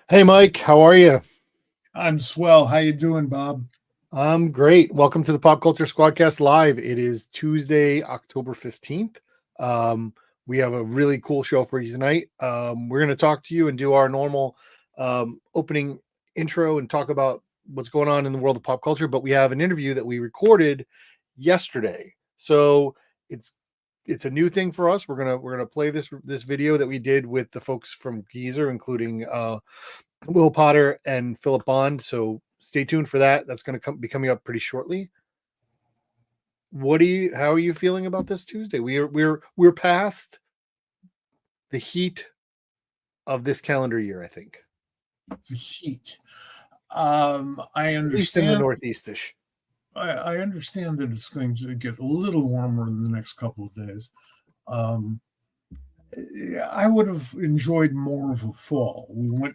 Hey Mike, how are you? I'm swell. How you doing, Bob? I'm great. Welcome to the Pop Culture SquadCast Live. It is Tuesday, October 15th. Um, we have a really cool show for you tonight. We're going to talk to you and do our normal opening intro and talk about what's going on in the world of pop culture, but we have an interview that we recorded yesterday. So it's it's a new thing for us. We're gonna play this video that we did with the folks from Geezer, including Will Potter and Philip Bond. So stay tuned for that. That's going to be coming up pretty shortly. How are you feeling about this Tuesday? We're past the heat of this calendar year, I think. The heat. I At least in the understand. northeastish. I understand that it's going to get a little warmer in the next couple of days. Um, I would have enjoyed more of a fall.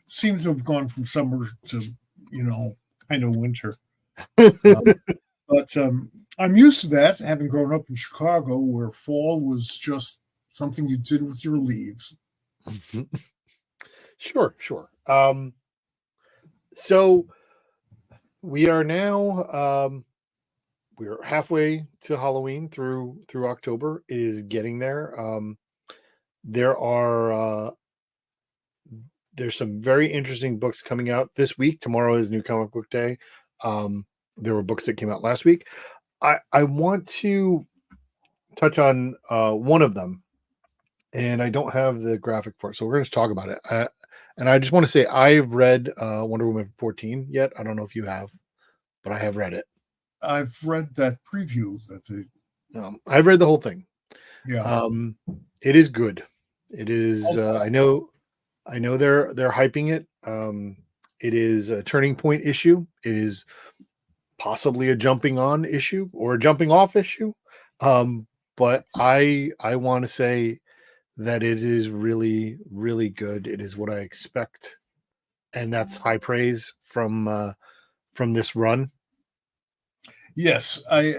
Seems to have gone from summer to kind of winter. Uh, but I'm used to that, having grown up in Chicago, where fall was just something you did with your leaves. Sure. So we are now we're halfway to Halloween through October. It is getting there. There are there's some very interesting books coming out this week. Tomorrow is New Comic Book Day. There were books that came out last week. I want to touch on one of them, and I don't have the graphic for it, so we're going to talk about it. And I just want to say I've read Wonder Woman 14 yet. I don't know if you have, but I have read it. I've read that preview that they. I've read the whole thing. Yeah. It is good. It is. Oh, I know they're hyping it. It is a turning point issue. It is possibly a jumping on issue or a jumping off issue. But I want to say that it is really, really good. It is what I expect, and that's high praise from this run. yes, I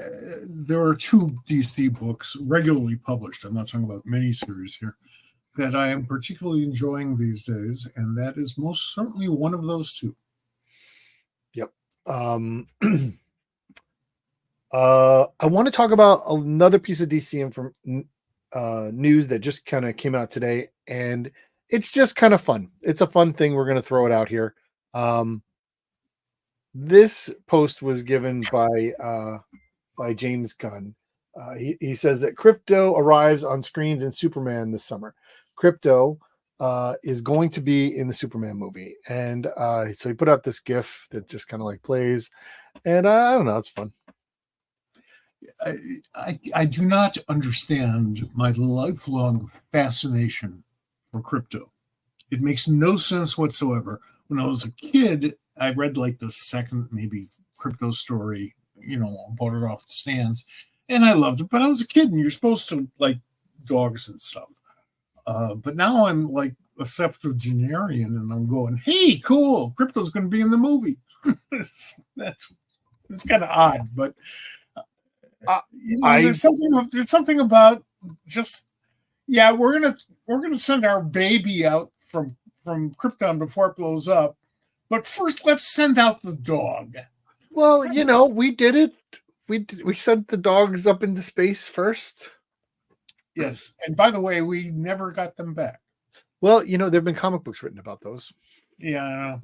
there are two DC books regularly published. I'm not talking about miniseries here that I am particularly enjoying these days, and that is most certainly one of those two. Yep. Um, I want to talk about another piece of DC news that just kind of came out today, and it's just kind of fun. It's a fun thing. We're going to throw it out here. This post was given by James Gunn. He says that Crypto arrives on screens in Superman this summer. Crypto is going to be in the Superman movie, and so he put out this GIF that just kind of like plays, and I don't know, it's fun. I do not understand my lifelong fascination for crypto. It makes no sense whatsoever. When I was a kid, I read like the second maybe crypto story, bought it off the stands, and I loved it. But I was a kid, and you're supposed to like dogs and stuff. But now I'm like a septuagenarian, and I'm going, "Hey, cool! Crypto's going to be in the movie." that's kind of odd, but I there's something about just we're gonna send our baby out from Krypton before it blows up, but first let's send out the dog. well, we did it. We sent the dogs up into space first. Yes, and by the way, we never got them back. Well, there've been comic books written about those. Yeah,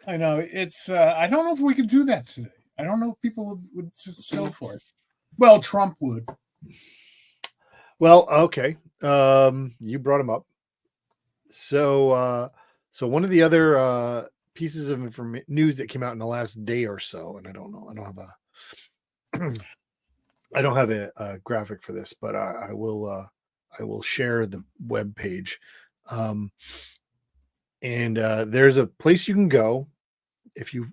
I know. It's I don't know if we could do that today. I don't know if people would sit still for it. Well, Trump would. Well, okay. You brought him up. So one of the other pieces of news that came out in the last day or so, and I don't know, I don't have a graphic for this, but I will share the web page. And there's a place you can go if you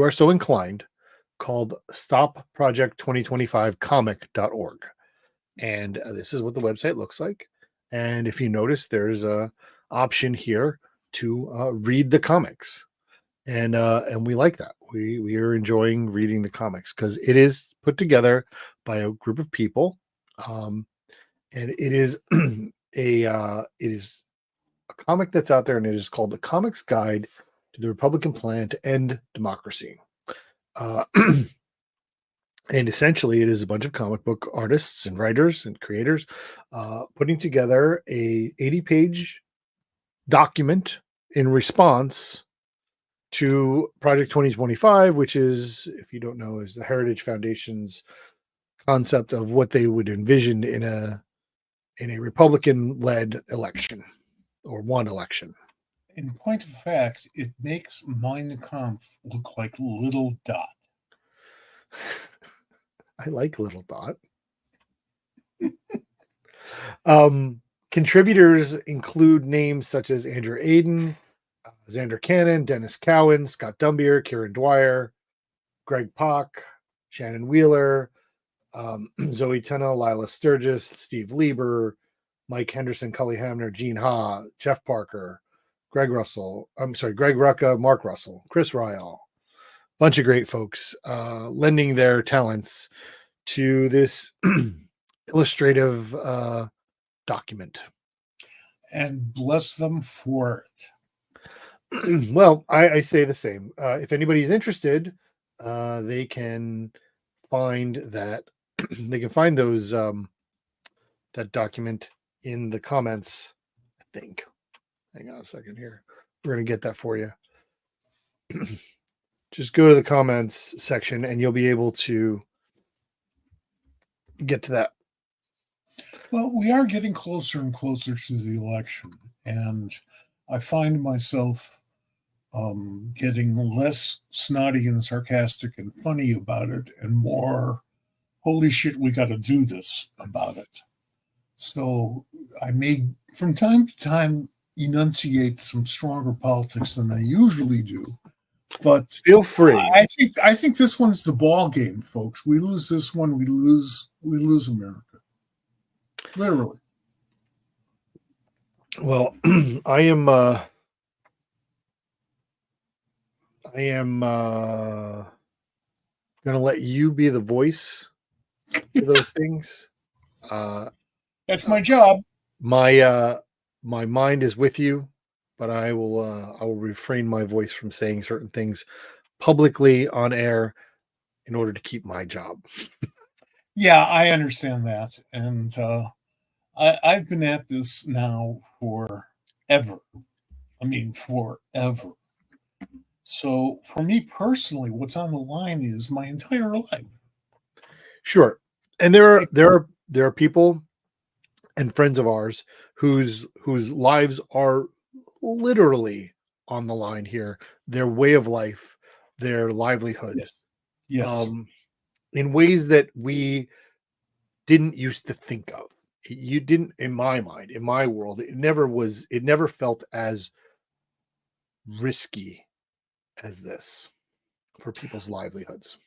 are so inclined, called stopproject2025comic.org. And this is what the website looks like. And if you notice, there's a option here to read the comics, and we like that. We are enjoying reading the comics because it is put together by a group of people, and it is it is a a comic that's out there, and it is called The Comics Guide to the Republican Plan to End Democracy. And essentially, it is a bunch of comic book artists and writers and creators putting together a 80-page document in response to Project 2025, which is, if you don't know, is the Heritage Foundation's concept of what they would envision in a Republican-led election or one election. In point of fact, it makes Mein Kampf look like Little Dot. I like Little Dot. Contributors include names such as Andrew Aiden, Xander Cannon, Dennis Cowan, Scott Dumbier, Kieran Dwyer, Greg Pak, Shannon Wheeler, Zoe Tunnell, Lila Sturgis, Steve Lieber, Mike Henderson, Cully Hamner, Gene Ha, Jeff Parker, Greg Rucka, Mark Russell, Chris Ryle. Bunch of great folks lending their talents to this illustrative document. And bless them for it. Well, I say the same. If anybody's interested, they can find that. They can find those that document in the comments, I think. Hang on a second here. We're going to get that for you. Just go to the comments section and you'll be able to get to that. Well, we are getting closer and closer to the election, and I find myself getting less snotty and sarcastic and funny about it and more, holy shit, we got to do this about it. So I may, from time to time, enunciate some stronger politics than I usually do. But feel free. I think this one's the ball game, folks. We lose this one, we lose America. Literally. Well, I am going to let you be the voice for those things. That's my job. My mind is with you, but I will refrain my voice from saying certain things publicly on air in order to keep my job. Yeah, I understand that. And I've been at this now forever. I mean, forever. So for me personally, what's on the line is my entire life. Sure. And there are people and friends of ours whose lives are literally on the line here. Their way of life, their livelihood. Yes. In ways that we didn't used to think of. You didn't, in my mind, in my world, it never felt as risky as this for people's livelihoods.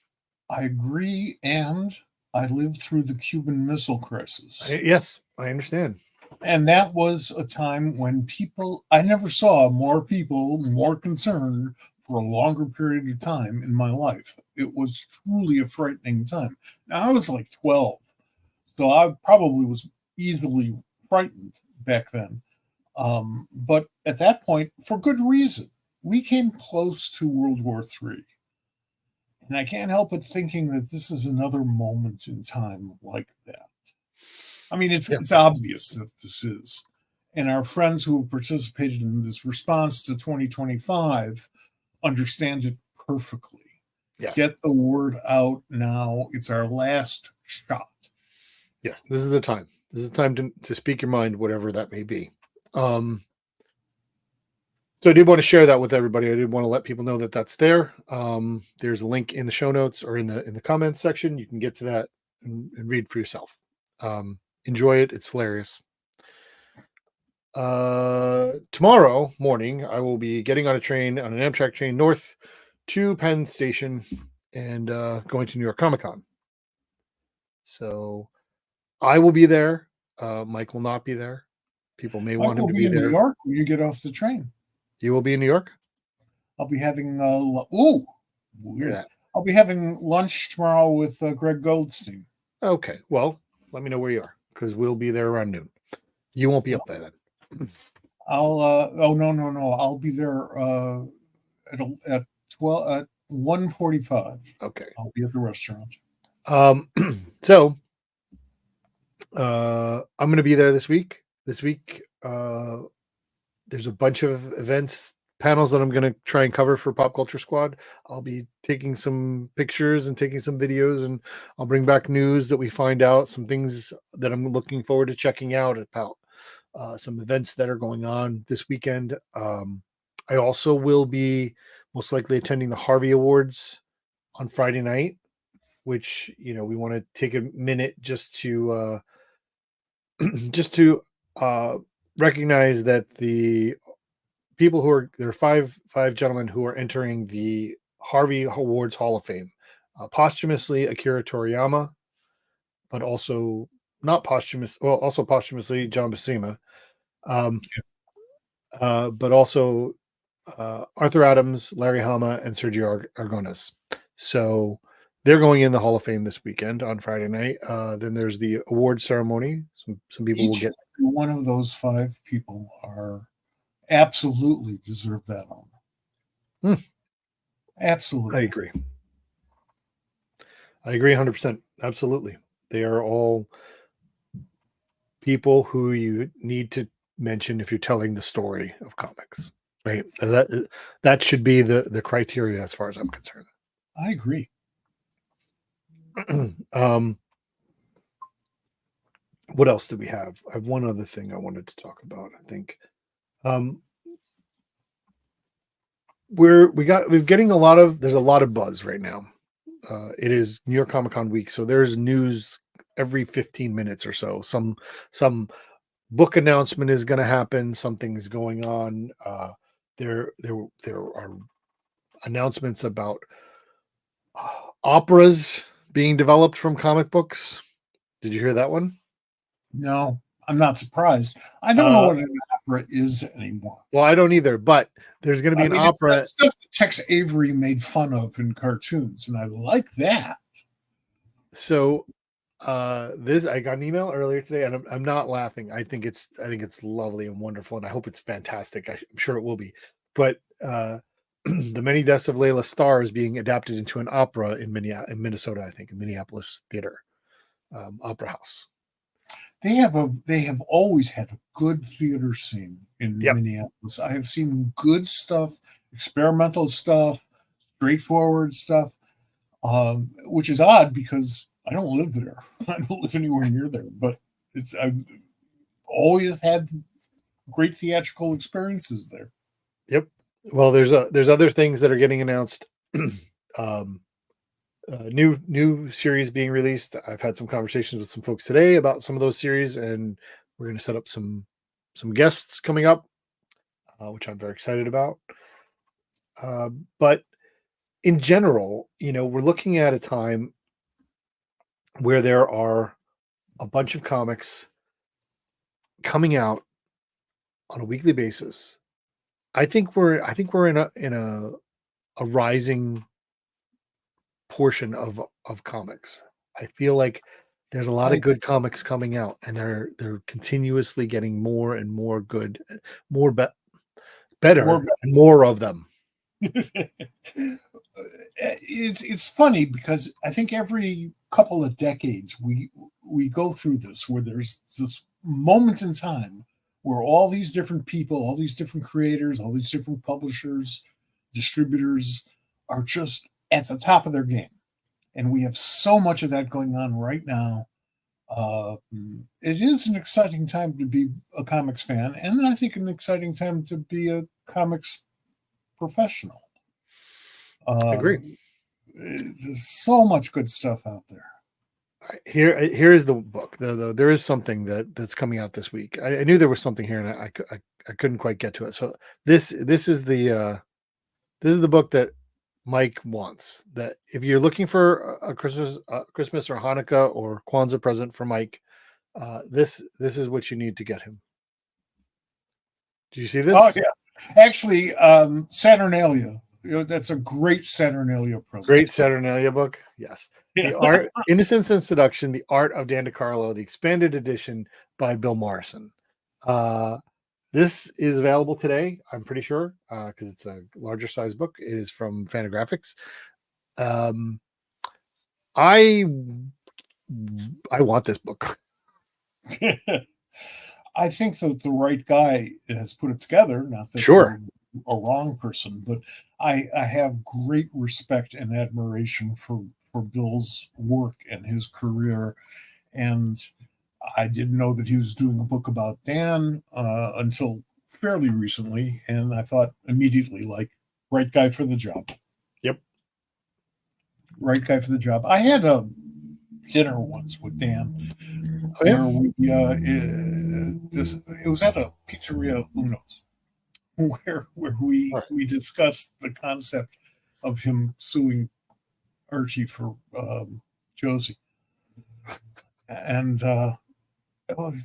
I agree, and I lived through the Cuban Missile Crisis. Yes, I understand. And that was a time when I never saw more people more concerned for a longer period of time in my life. It was truly a frightening time. Now, I was like 12, so I probably was easily frightened back then. But at that point, for good reason, we came close to World War III. And I can't help but thinking that this is another moment in time like that. I mean, it's obvious that this is. And our friends who have participated in this response to 2025 understand it perfectly. Yes. Get the word out now. It's our last shot. Yeah, this is the time. This is the time to speak your mind, whatever that may be. So I did want to share that with everybody. I did want to let people know that that's there. There's a link in the show notes or in the comments section. You can get to that and read for yourself. Enjoy it. It's hilarious. Tomorrow morning, I will be getting on an Amtrak train north to Penn Station and going to New York Comic Con. So I will be there. Mike will not be there. People may want him to be there. New York when you get off the train. You will be in New York? I'll be having weird. I'll be having lunch tomorrow with Greg Goldstein. Okay. Well, let me know where you are because we'll be there around noon. You won't be up there then. I'll oh no, I'll be there at 1:45. Okay. I'll be at the restaurant. So I'm going to be there this week. There's a bunch of events, panels that I'm going to try and cover for Pop Culture Squad. I'll be taking some pictures and taking some videos, and I'll bring back news that we find out, some things that I'm looking forward to checking out about some events that are going on this weekend. I also will be most likely attending the Harvey Awards on Friday night, which, we want to take a minute just to just to recognize that the people there are five gentlemen who are entering the Harvey Awards Hall of Fame. Posthumously Akira Toriyama, but also not also posthumously John Buscema. But also Arthur Adams, Larry Hama, and Sergio Aragonés. So they're going in the Hall of Fame this weekend on Friday night. Then there's the award ceremony. Some people will get. One of those 5 people are absolutely deserve that honor. Absolutely. I agree 100%. Absolutely. They are all people who you need to mention if you're telling the story of comics, right? That should be the criteria as far as I'm concerned. I agree. What else do we have? I have one other thing I wanted to talk about. I think we're getting there's a lot of buzz right now. It is New York Comic Con week, so there's news every 15 minutes or so. Some book announcement is going to happen. Something's going on. There are announcements about operas being developed from comic books. Did you hear that one? No, I'm not surprised. I don't know what an opera is anymore. Well, I don't either, but there's going to be an opera. It's stuff that Tex Avery made fun of in cartoons, and I like that. So I got an email earlier today, and I'm not laughing. I think it's lovely and wonderful, and I hope it's fantastic. I'm sure it will be. But the Many Deaths of Layla Starr is being adapted into an opera in Minnesota, I think, in Minneapolis Theater, Opera House. They have always had a good theater scene in Minneapolis. I have seen good stuff, experimental stuff, straightforward stuff, which is odd because I don't live there. I don't live anywhere near there, but I've always had great theatrical experiences there. Yep. Well, there's other things that are getting announced. New series being released. I've had some conversations with some folks today about some of those series, and we're going to set up some guests coming up, which I'm very excited about. But in general, we're looking at a time where there are a bunch of comics coming out on a weekly basis. I think we're in a rising portion of comics. I feel like there's a lot of good comics coming out, and they're continuously getting more and more good, better, and more of them. It's funny because I think every couple of decades we go through this, where there's this moment in time where all these different people, all these different creators, all these different publishers, distributors are just at the top of their game. And we have so much of that going on right now. It is an exciting time to be a comics fan, and I think an exciting time to be a comics professional. Agree. There's so much good stuff out there. Here is the book. There is something that's coming out this week. I knew there was something here, and I couldn't quite get to it. So this is the book that Mike wants. That if you're looking for a Christmas or Hanukkah or Kwanzaa present for Mike, this is what you need to get him. Do you see this? Oh yeah, actually, Saturnalia. That's a great Saturnalia present. Great Saturnalia book. Yes. Yeah. The Art, Innocence and Seduction, The Art of Dan DeCarlo, the expanded edition by Bill Morrison. This is available today, I'm pretty sure, because it's a larger size book. It is from Fantagraphics. Um, I want this book. I think that the right guy has put it together. Not that Sure. you're a wrong person, but I have great respect and admiration for Bill's work and his career. And I didn't know that he was doing a book about Dan until fairly recently, and I thought immediately, like, right guy for the job. Yep. Right guy for the job. I had a dinner once with Dan yeah? where we it was at a pizzeria Uno's where we discussed the concept of him suing Archie for Josie, and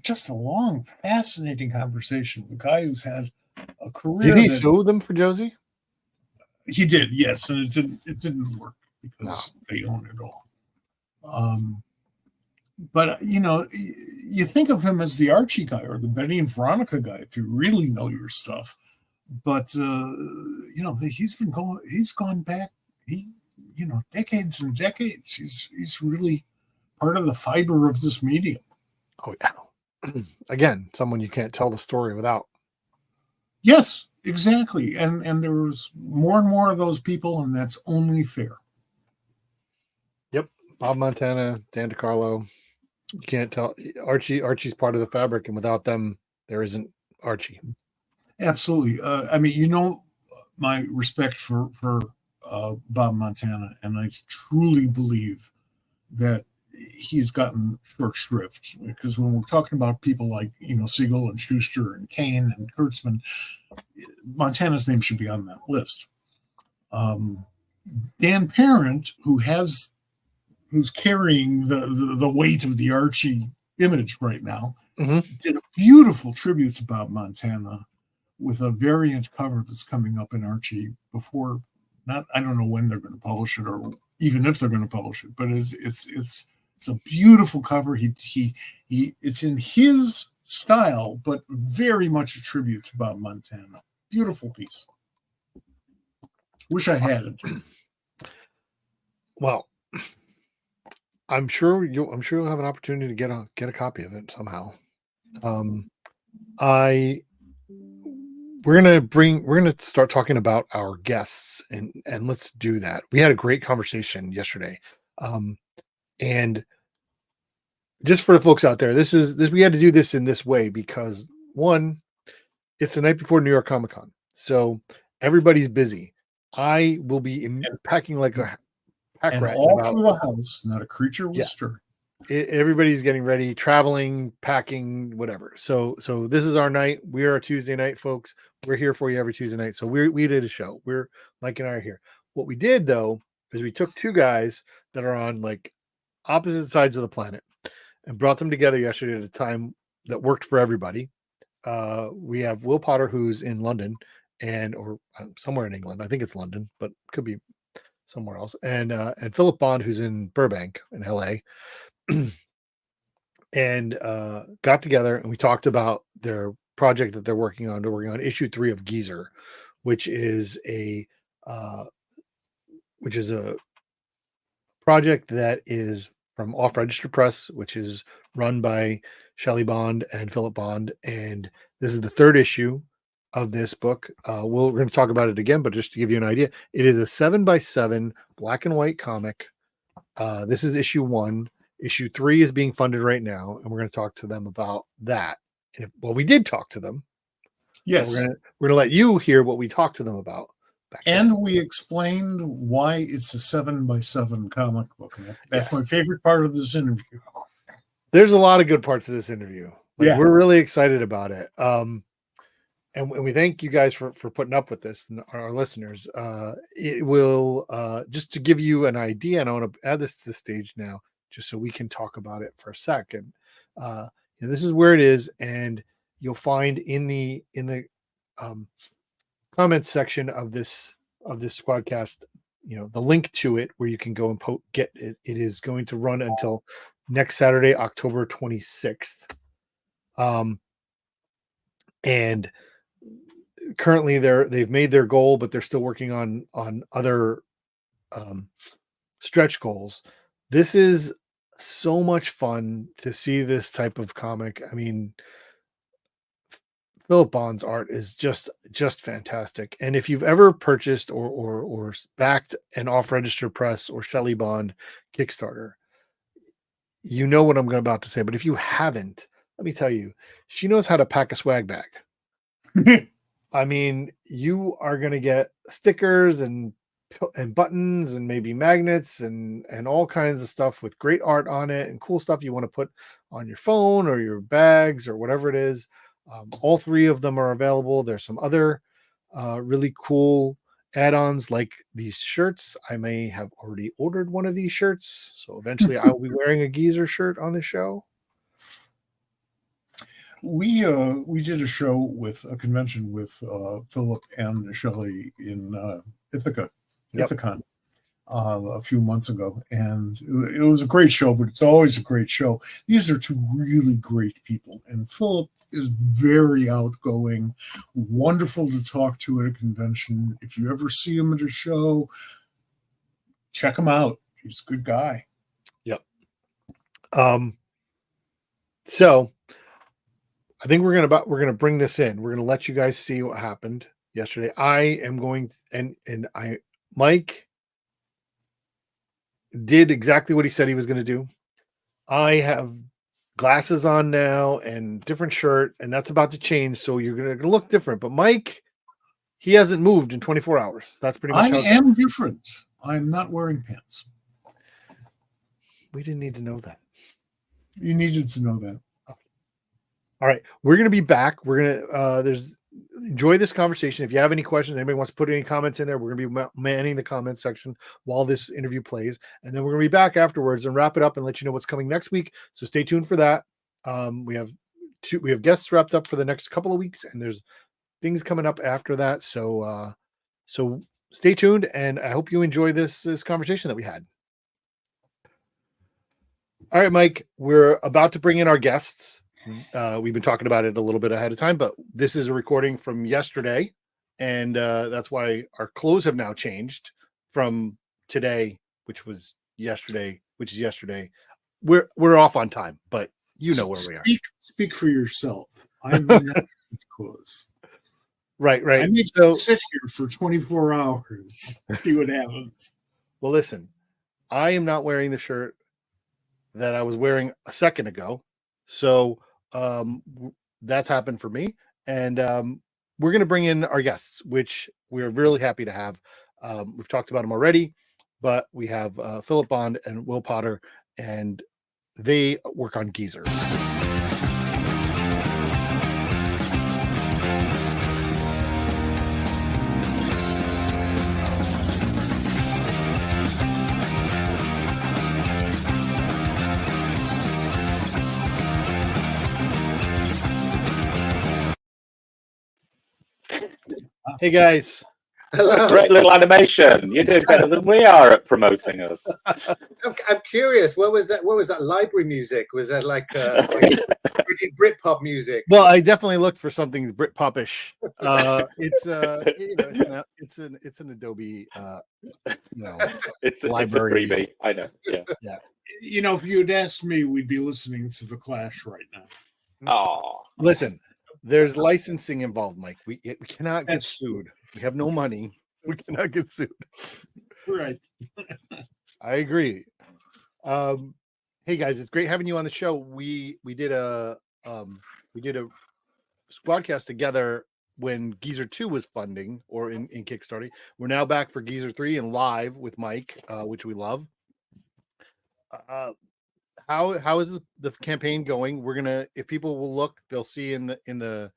just a long, fascinating conversation. The guy who's had a career. Did he sue them for Josie? He did, yes, and it didn't work because they own it all. But you think of him as the Archie guy or the Betty and Veronica guy if you really know your stuff. But he's gone back, decades and decades. He's really part of the fiber of this medium. Oh yeah. Again, someone you can't tell the story without. Yes, exactly. And there's more and more of those people, and that's only fair. Yep. Bob Montana, Dan DeCarlo. You can't tell. Archie's part of the fabric, and without them, there isn't Archie. Absolutely. My respect for Bob Montana, and I truly believe that he's gotten short shrift, because when we're talking about people like Siegel and Schuster and Kane and Kurtzman, Montana's name should be on that list. Dan Parent, who's carrying the weight of the Archie image right now, did a beautiful tribute to Bob Montana with a variant cover that's coming up in Archie before. I don't know when they're going to publish it, or even if they're going to publish it, but it's a beautiful cover. It's in his style, but very much a tribute to Bob Montana. Beautiful piece. Wish I had it. Well, I'm sure you'll have an opportunity to get a copy of it somehow. We're gonna start talking about our guests, and let's do that. We had a great conversation yesterday, and just for the folks out there, this we had to do this in this way because one, it's the night before New York Comic Con, so everybody's busy. I will be packing like a pack rat, all through the house, not a creature will stir. Everybody's getting ready, traveling, packing, whatever. So this is our night. We are a Tuesday night, folks. We're here for you every Tuesday night. So we did a show. Mike and I are here. What we did though is we took two guys that are on like opposite sides of the planet and brought them together yesterday at a time that worked for everybody. We have Will Potter, who's in London or somewhere in England. I think it's London, but could be somewhere else. And Philip Bond, who's in Burbank in LA. And got together and we talked about their project that they're working on. They're working on issue 3 of Geezer, which is a project that is from Off Register Press, which is run by Shelley Bond and Philip Bond. And this is the 3rd issue of this book. We're going to talk about it again, but just to give you an idea, it is a 7x7 black and white comic. This is issue 1. Issue 3 is being funded right now, and we're going to talk to them about that. And we did talk to them. Yes, so we're going to let you hear what we talked to them about. And we explained why it's a 7x7 comic book. That's my favorite part of this interview. There's a lot of good parts of this interview. We're really excited about it. And we thank you guys for putting up with this, our listeners. It will just to give you an idea, and I want to add this to the stage now, just so we can talk about it for a second. This is where it is, and you'll find in the comments section of this SquadCast, the link to it where you can go and get it. It is going to run until next Saturday, October 26th. and currently they've made their goal, but they're still working on other stretch goals. This is so much fun to see this type of comic. I mean, Philip Bond's art is just fantastic. And if you've ever purchased or backed an off-register press or Shelley Bond Kickstarter, you know what I'm about to say. But if you haven't, let me tell you, she knows how to pack a swag bag. I mean, you are going to get stickers and buttons and maybe magnets and all kinds of stuff with great art on it and cool stuff you want to put on your phone or your bags or whatever it is. All three of them are available. There's some other really cool add-ons like these shirts. I may have already ordered one of these shirts, so eventually I will be wearing a Geezer shirt on the show. We did a show with a convention with Philip and Shelley in Ithaca, Ithacon, a few months ago, and it was a great show. But it's always a great show. These are two really great people, and Philip is very outgoing, wonderful to talk to at a convention. If you ever see him at a show, check him out. He's a good guy. Yep. So I think we're gonna bring this in. We're gonna let you guys see what happened yesterday. I am going Mike did exactly what he said he was going to do. I have glasses on now and different shirt, and that's about to change, so you're going to look different. But Mike, he hasn't moved in 24 hours. That's pretty much. I am different. I'm not wearing pants. We didn't need to know that. You needed to know that. All right, we're going to be back. We're going to enjoy this conversation. If you have any questions, anybody wants to put any comments in there, we're going to be manning the comments section while this interview plays, and then we're going to be back afterwards and wrap it up and let you know what's coming next week. So stay tuned for that. We have guests wrapped up for the next couple of weeks, and there's things coming up after that. So stay tuned, and I hope you enjoy this conversation that we had. All right, Mike, we're about to bring in our guests. We've been talking about it a little bit ahead of time, but this is a recording from yesterday, and that's why our clothes have now changed from today, which is yesterday. We're off on time, but you know where we are. Speak for yourself. I'm not clothes. Right. I need to sit here for 24 hours. See what happens. Well, listen, I am not wearing the shirt that I was wearing a second ago, so that's happened for me, and we're going to bring in our guests, which we're really happy to have. We've talked about them already, but we have Philip Bond and Will Potter, and they work on Geezer. Hey guys. Hello. Great little animation. You're doing better than we are at promoting us. I'm curious. What was that? What was that library music? Was that like Brit-Pop music? Well, I definitely looked for something Brit-Popish. It's it's an Adobe it's library. It's a freebie. I know. Yeah. Yeah. You know, if you'd asked me, we'd be listening to The Clash right now. Oh, listen. There's licensing involved, Mike. We cannot get sued. We have no money. We cannot get sued. Right. I agree. Hey guys, it's great having you on the show. We did a SquadCast together when Geezer 2 was funding or in Kickstarter. We're now back for Geezer 3 and live with Mike, which we love. How is the campaign going? We're gonna, if people will look, they'll see in the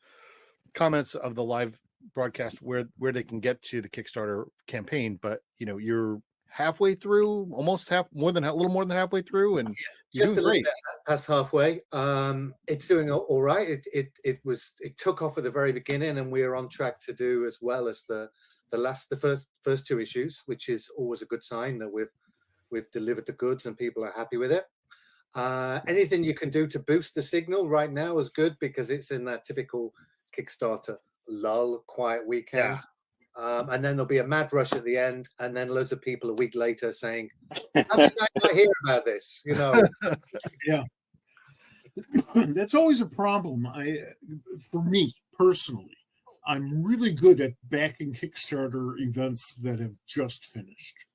comments of the live broadcast where they can get to the Kickstarter campaign. But you're halfway through, a little more than halfway through, and just a little bit past halfway. It's doing all right. It took off at the very beginning, and we're on track to do as well as the first two issues, which is always a good sign that we've delivered the goods and people are happy with it. Anything you can do to boost the signal right now is good because it's in that typical Kickstarter lull, quiet weekend. And then there'll be a mad rush at the end, and then loads of people a week later saying, "How did I not hear about this?" You know. Yeah. That's always a problem. For me personally, I'm really good at backing Kickstarter events that have just finished.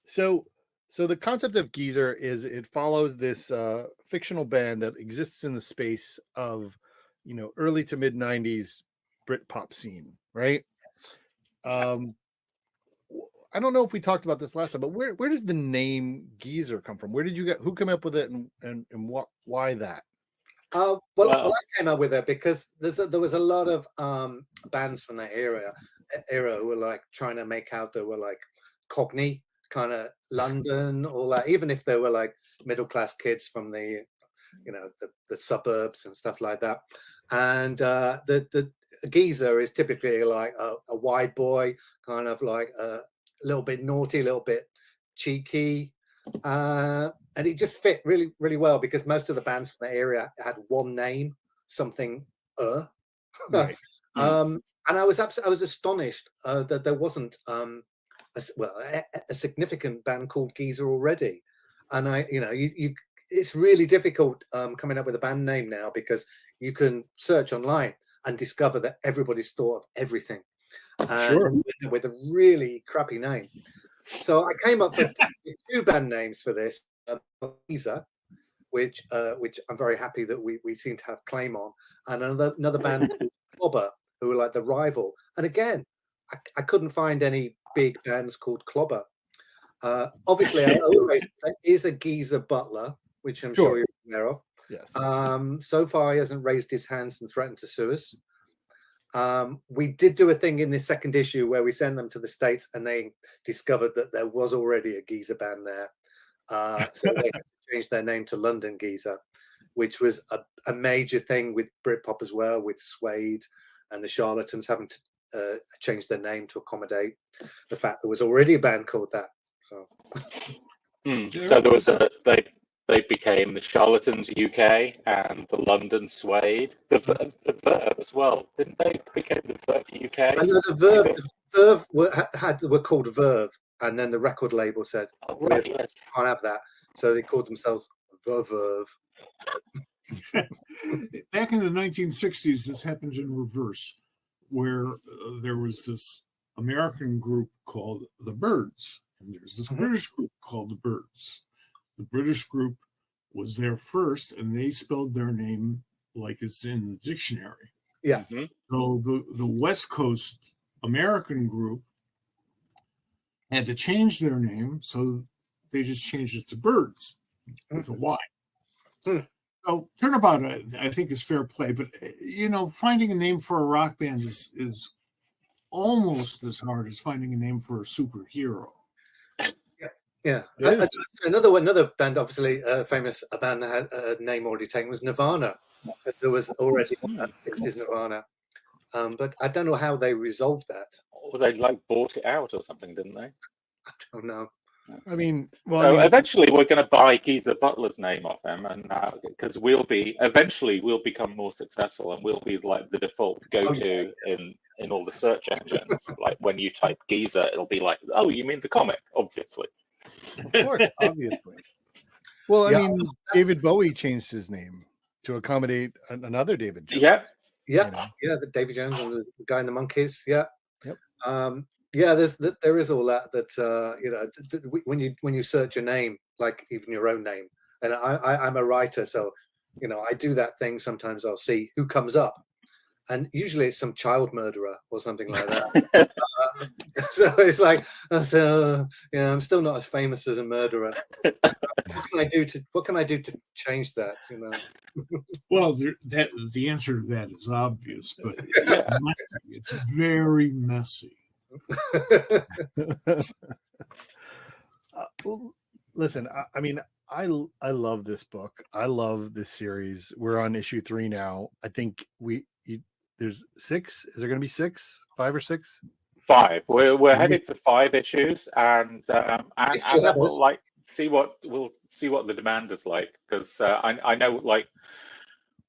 So the concept of Geezer is it follows this fictional band that exists in the space of, early to mid 90s Brit-Pop scene, right? I don't know if we talked about this last time, but where does the name Geezer come from? Where did you get? Who came up with it, and what? Why that? Well, I came up with it because there was a lot of bands from that era who were like trying to make out they were like Cockney, kind of London, all that. Even if they were like middle class kids from the suburbs and stuff like that. And the geezer is typically like a wide boy, kind of like a little bit naughty, a little bit cheeky. And it just fit really, really well because most of the bands from the area had one name, something. Right. And I was astonished that there wasn't a significant band called Geezer already. And it's really difficult coming up with a band name now because you can search online and discover that everybody's thought of everything. Sure. With a really crappy name. So I came up with two band names for this. Geezer, which I'm very happy that we seem to have claim on, and another band called Clobber, who were like the rival. And again, I couldn't find any big bands called Clobber. Obviously, there is a Geezer Butler, which I'm sure you're aware of. Yes. So far, he hasn't raised his hands and threatened to sue us. We did do a thing in the second issue where we sent them to the States and they discovered that there was already a Geezer band there. So they had to change their name to London Geezer, which was a major thing with Brit-Pop as well, with Suede and the Charlatans having to change their name to accommodate the fact there was already a band called that. So, so there was they became the Charlatans UK and the London Suede. The Verve as well, didn't they? Became the Verve UK. I know the Verve were called Verve, and then the record label said, yes. "Can't have that," so they called themselves the Verve. Back in the 1960s, this happened in reverse, where there was this American group called the Byrds, and there's this British group called the Byrds. The British group was there first, and they spelled their name like it's in the dictionary. Yeah. Mm-hmm. So the West Coast American group had to change their name, so they just changed it to Byrds with a Y. So turnabout, I think, is fair play, but finding a name for a rock band is almost as hard as finding a name for a superhero. Yeah. Another band, obviously famous, a band that had a name already taken was Nirvana. There was already 60s Nirvana. But I don't know how they resolved that. Or they bought it out or something, didn't they? I don't know. I mean, eventually we're going to buy Geezer Butler's name off him, and because we'll become more successful, and we'll be like the default go-to in all the search engines. Like when you type Geezer, it'll be like, oh, you mean the comic, obviously. Of course, obviously. Well, I mean, David Bowie changed his name to accommodate another David Jones. Yeah, the David Jones and the guy in the Monkees. Yeah. Yep. There is all that when you search a name, like even your own name, and I'm a writer, so I do that thing. Sometimes I'll see who comes up, and usually it's some child murderer or something like that. So it's like, I'm still not as famous as a murderer. What can I do to change that? Well, the answer to that is obvious, but it's very messy. Well, listen, I mean, I love this book. I love this series. We're on issue 3 now. I think there's 6. Is there going to be 6, 5 or 6? 5. We're headed for 5 issues, and see what the demand is like, because I know, like,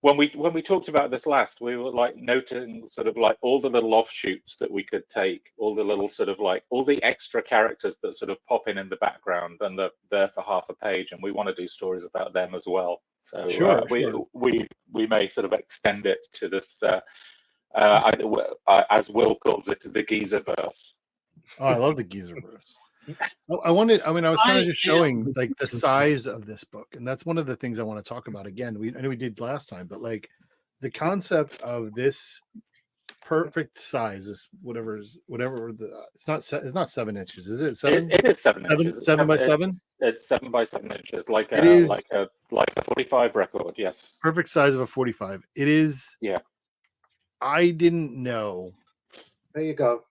when we talked about this last, we were like noting sort of like all the little offshoots that we could take, all the little sort of like all the extra characters that sort of pop in the background and they're there for half a page, and we want to do stories about them as well. So Sure. we may sort of extend it to this, as Will calls it, the Geezerverse. Oh, I love the Geezerverse. I was kind of just showing like the size of this book, and that's one of the things I want to talk about again. I know we did last time, but like the concept of this perfect size is whatever the it's not 7 inches, is it 7? It is 7 inches. 7 by 7. It's 7 by 7 inches, like it is like a 45 record. Yes, perfect size of a 45. It is. Yeah, I didn't know. There you go.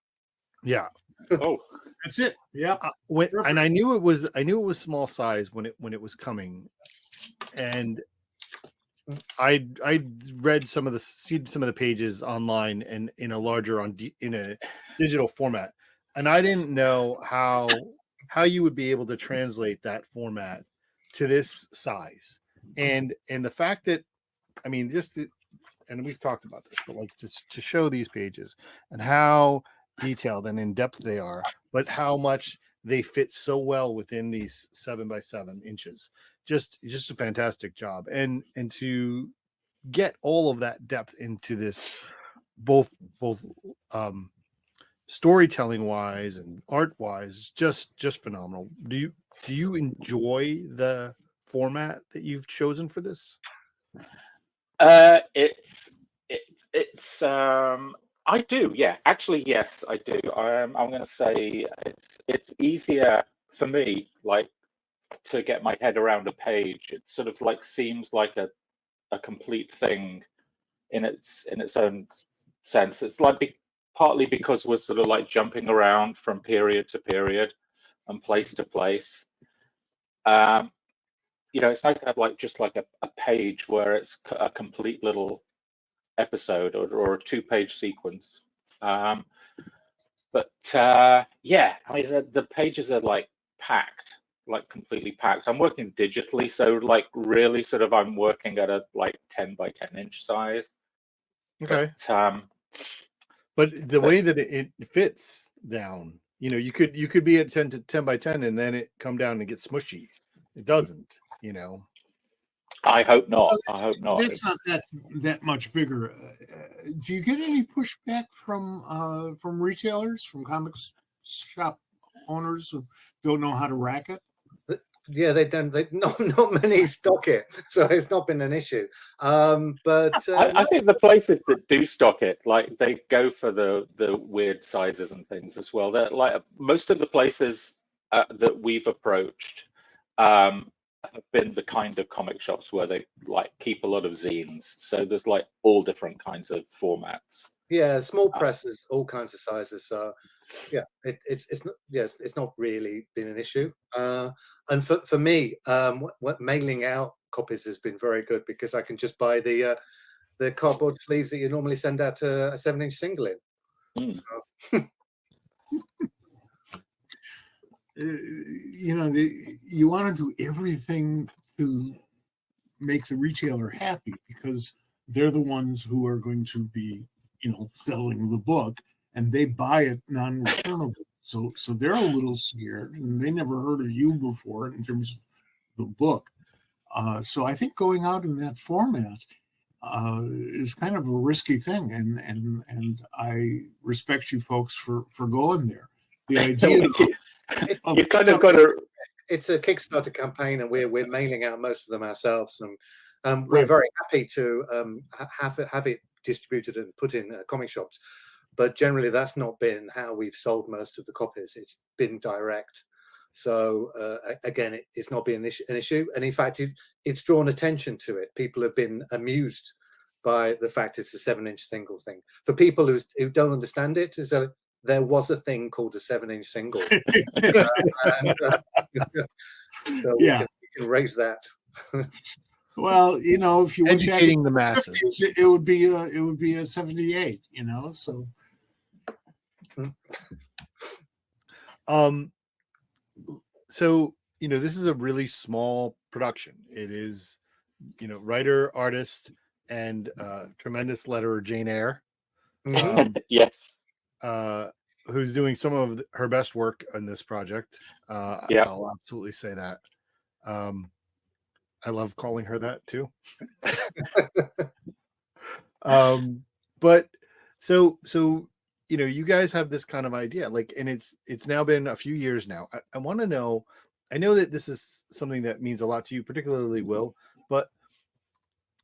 Yeah. Oh, that's it. Yeah. And I knew it was small size when it was coming, and I read some of the pages online and in a larger in a digital format, and I didn't know how you would be able to translate that format to this size, and the fact that, I mean, and we've talked about this, but like just to show these pages and how detailed and in depth they are, but how much they fit so well within these 7 by 7 inches. Just a fantastic job, and to get all of that depth into this, both storytelling wise and art wise, just phenomenal. Do you enjoy the format that you've chosen for this? It's I do, yeah. Actually, yes, I do. I'm going to say it's easier for me, like, to get my head around a page. It sort of like seems like a complete thing in its own sense. It's like partly because we're sort of like jumping around from period to period and place to place. It's nice to have like just like a page where it's a complete little episode or a 2-page sequence. But yeah, I mean, the pages are like packed, like completely packed. I'm working digitally, so like really sort of I'm working at a like 10 by 10 inch size. Okay. But the way that it fits down, you could be at 10 by 10 and then it come down and get smushy. It doesn't, I hope not. I hope not. It's not that much bigger. Do you get any pushback from retailers, from comics shop owners who don't know how to rack it? Yeah, they don't. Not many stock it, so it's not been an issue. But I think the places that do stock it, like, they go for the weird sizes and things as well. That, like, most of the places that we've approached have been the kind of comic shops where they like keep a lot of zines. So there's like all different kinds of formats. Yeah, small presses, all kinds of sizes. So yeah, it's not really been an issue. And for me, mailing out copies has been very good because I can just buy the cardboard sleeves that you normally send out a 7-inch single in. Mm. So. You want to do everything to make the retailer happy because they're the ones who are going to be, selling the book, and they buy it non-returnable. So they're a little scared, and they never heard of you before in terms of the book. So I think going out in that format is kind of a risky thing, and I respect you folks for going there. The idea you kind of got to. It's a Kickstarter campaign, and we're mailing out most of them ourselves, and we're very happy to have it distributed and put in comic shops. But generally, that's not been how we've sold most of the copies. It's been direct. So again, it's not been an issue, and in fact, it's drawn attention to it. People have been amused by the fact it's a 7-inch single thing. For people who don't understand it, there was a thing called a 7-inch single. So we can raise that. Well, if you went educating back the masses, 50s, it would be a 78. So. So this is a really small production. It is, writer, artist, and tremendous letterer Jane Eyre, Yes. who's doing some of her best work on this project. Yeah. I'll absolutely say that. I love calling her that too. But so you guys have this kind of idea, like, and it's now been a few years now. I want to know. I know that this is something that means a lot to you, particularly Will. But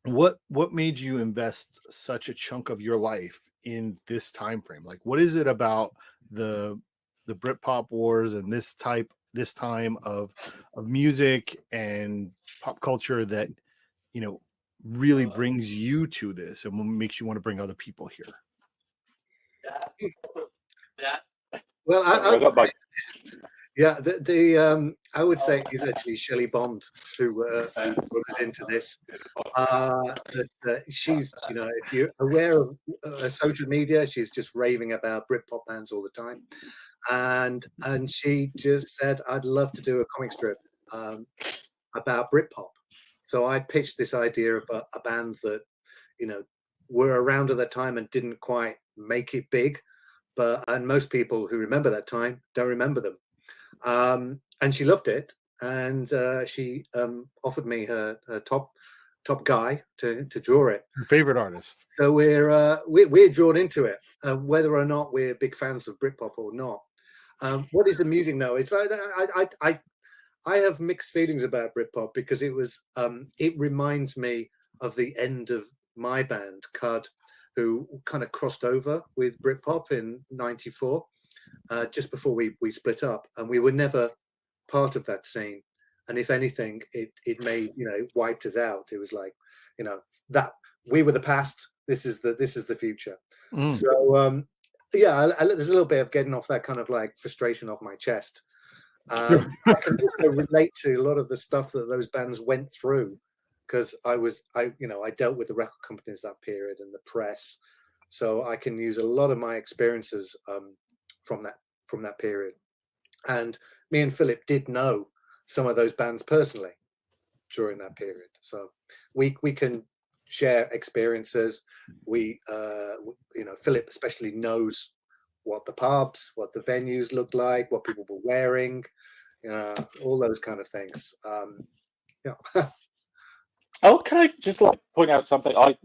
what made you invest such a chunk of your life in this time frame? Like, what is it about the Brit-Pop wars and this time of music and pop culture that really brings you to this and makes you want to bring other people here? Well, I got my yeah, I would say it's actually Shelley Bond who brought us into this. She's, if you're aware of social media, she's just raving about Britpop bands all the time, and she just said, "I'd love to do a comic strip about Britpop." So I pitched this idea of a band that, were around at that time and didn't quite make it big, and most people who remember that time don't remember them. And she loved it, and she offered me her top guy to draw it. Your favorite artist. So we're drawn into it, whether or not we're big fans of Britpop or not. What is amusing though, it's like I have mixed feelings about Britpop, because it reminds me of the end of my band Cud, who kind of crossed over with Britpop in '94. Just before we split up, and we were never part of that scene. And if anything, it made, wiped us out. It was like, that we were the past. This is the future. So there's a little bit of getting off that kind of like frustration off my chest. I can also relate to a lot of the stuff that those bands went through, because I dealt with the record companies that period and the press, so I can use a lot of my experiences from that period. And me and Philip did know some of those bands personally during that period, so we can share experiences. Philip especially knows what the pubs, what the venues looked like, what people were wearing, all those kind of things. Oh, can I just like point out something? I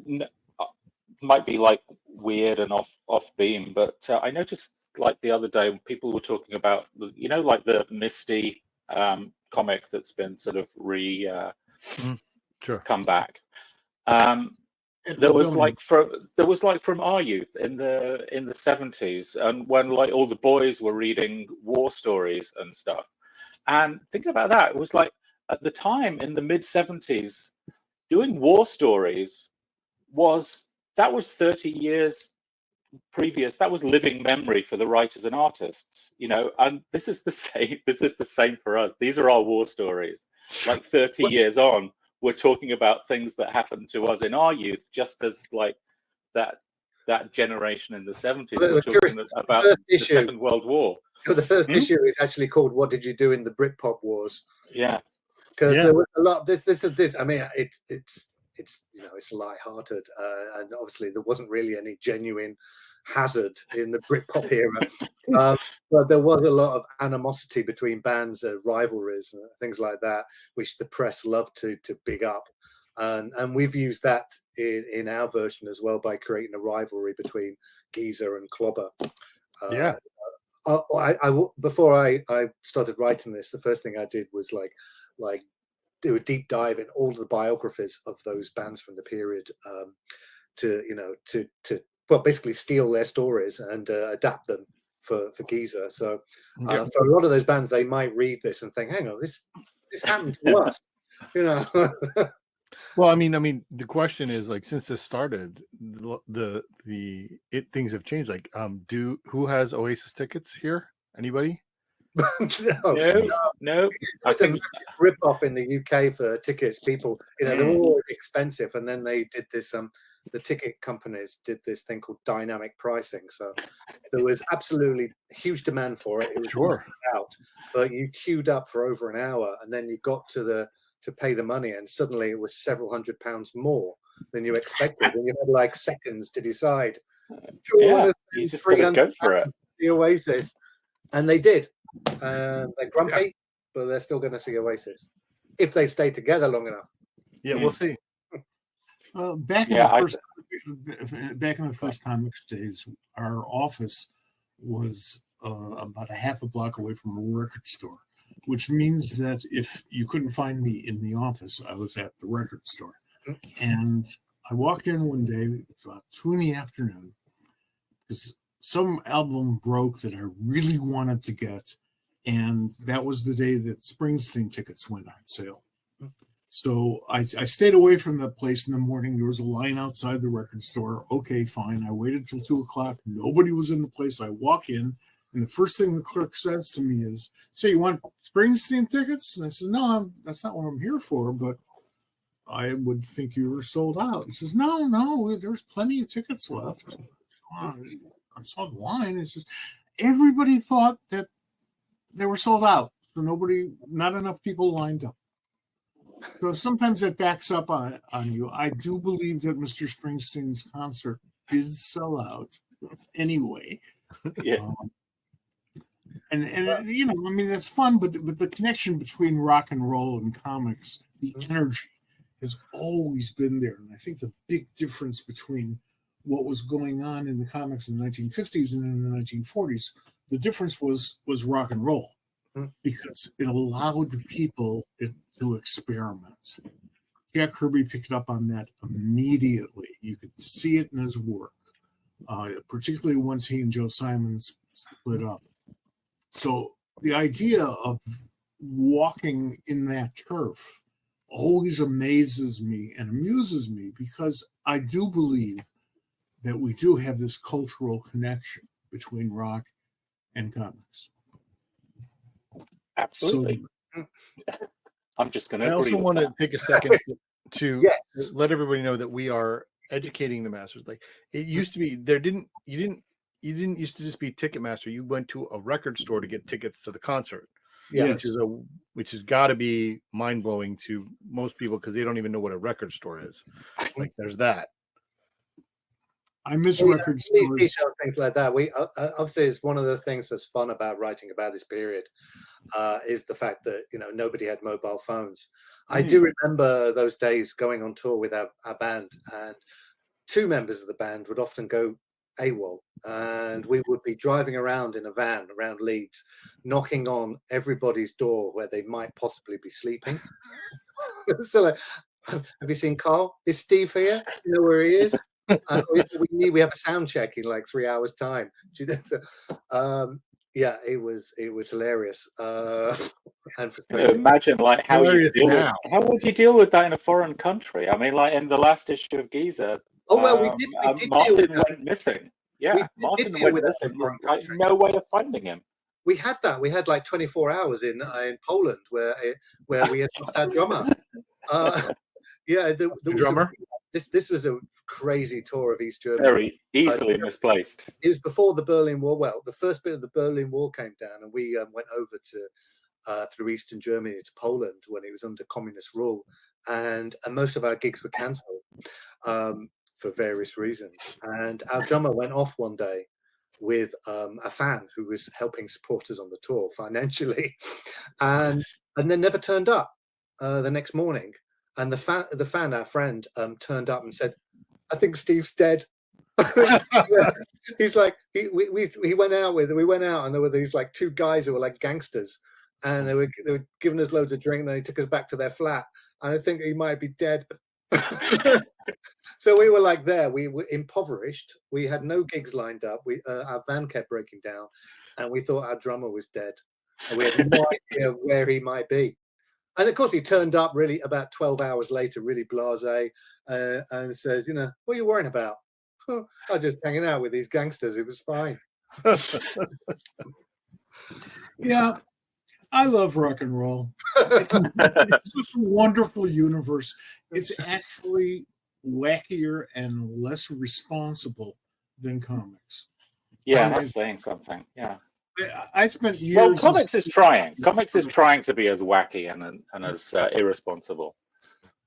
might be like weird and off beam, but I noticed like the other day when people were talking about like the Misty comic that's been sort of come back. There was like from our youth in the 70s, and when like all the boys were reading war stories and stuff, and thinking about that, it was like at the time in the mid 70s, doing war stories was 30 years previous. That was living memory for the writers and artists, and this is the same for us. These are our war stories. Like 30 years on, we're talking about things that happened to us in our youth, just as like that generation in the 70s were talking about the Second World War. So the first issue is actually called "What Did You Do in the Britpop Wars?" Yeah, because there was a lot. This. I mean, it's light-hearted, and obviously there wasn't really any genuine hazard in the Britpop era, but there was a lot of animosity between bands, rivalries, and things like that, which the press loved to big up, and we've used that in our version as well by creating a rivalry between Geezer and Clobber. Before I started writing this, the first thing I did was like do a deep dive in all the biographies of those bands from the period, to basically steal their stories and adapt them for Geezer. So for a lot of those bands, they might read this and think, hang on, this happened to us, Well, I mean, the question is, like, since this started, things have changed. Like, who has Oasis tickets here? Anybody? No. I think rip off in the UK for tickets. People, they're all expensive, and then they did this the ticket companies did this thing called dynamic pricing. So there was absolutely huge demand for it. It was Sure. out, but you queued up for over an hour, and then you got to pay the money, and suddenly it was several £100 more than you expected, and you had like seconds to decide. Yeah, you just got to go for it. The Oasis, and they did. They're grumpy, but they're still going to see Oasis if they stay together long enough. Yeah, we'll see. Well, back in the first comics days, our office was about a half a block away from a record store, which means that if you couldn't find me in the office, I was at the record store. And I walked in one day about 2 p.m. because some album broke that I really wanted to get, and that was the day that Springsteen tickets went on sale. So I stayed away from that place in the morning. There was a line outside the record store. Okay, fine. I waited till 2 o'clock. Nobody was in the place. I walk in, and the first thing the clerk says to me is, "So you want Springsteen tickets?" And I said, "No, that's not what I'm here for, but I would think you were sold out." He says, No, there's plenty of tickets left. I saw the line. It's just everybody thought that they were sold out. So not enough people lined up. So sometimes that backs up on you. I do believe that Mr. Springsteen's concert did sell out anyway. Yeah. And you know, I mean, that's fun, but the connection between rock and roll and comics, the energy has always been there. And I think the big difference between what was going on in the comics in the 1950s and in the 1940s, the difference was rock and roll, because it allowed people to experiment. Jack Kirby picked up on that immediately. You could see it in his work, particularly once he and Joe Simons split up. So the idea of walking in that turf always amazes me and amuses me, because I do believe that we do have this cultural connection between rock and comics. Absolutely. So, I'm just going to agree. I also want to take a second to let everybody know that we are educating the masters. Like, it used to be, you didn't used to just be Ticketmaster. You went to a record store to get tickets to the concert. Which has got to be mind blowing to most people, because they don't even know what a record store is. Like, there's that. I miss record stores. Detailed things like that. We obviously, it's one of the things that's fun about writing about this period, is the fact that, you know, nobody had mobile phones. I do remember those days going on tour with our band, and 2 members of the band would often go AWOL, and we would be driving around in a van around Leeds, knocking on everybody's door where they might possibly be sleeping. So, like, have you seen Carl? Is Steve here? You know where he is? We have a sound check in like 3 hours time. Yeah, it was hilarious. And imagine like how would you deal with that in a foreign country? I mean, like in the last issue of Giza, we did Martin went missing. Yeah, Martin went missing. There's like no way of finding him. We had that. We had like 24 hours in Poland where we had lost our drummer. The drummer. This was a crazy tour of East Germany. Very easily misplaced. It was before the Berlin Wall. Well, the first bit of the Berlin Wall came down, and we went over to through Eastern Germany to Poland when it was under communist rule, and most of our gigs were cancelled for various reasons. And our drummer went off one day with a fan who was helping support us on the tour financially, and then never turned up the next morning. And the fan, our friend, turned up and said, "I think Steve's dead." He's like, we went out, and there were these like 2 guys who were like gangsters, and they were giving us loads of drink, and they took us back to their flat, and I think he might be dead. So we were like we were impoverished. We had no gigs lined up. Our van kept breaking down, and we thought our drummer was dead, and we had no idea where he might be. And of course, he turned up really about 12 hours later, really blasé, and says, "You know, what are you worrying about? Oh, I was just hanging out with these gangsters. It was fine." Yeah, I love rock and roll. It's such a wonderful universe. It's actually wackier and less responsible than comics. Yeah, that's saying something. Yeah. I spent years. Well, comics is trying. Comics is trying to be as wacky and as irresponsible.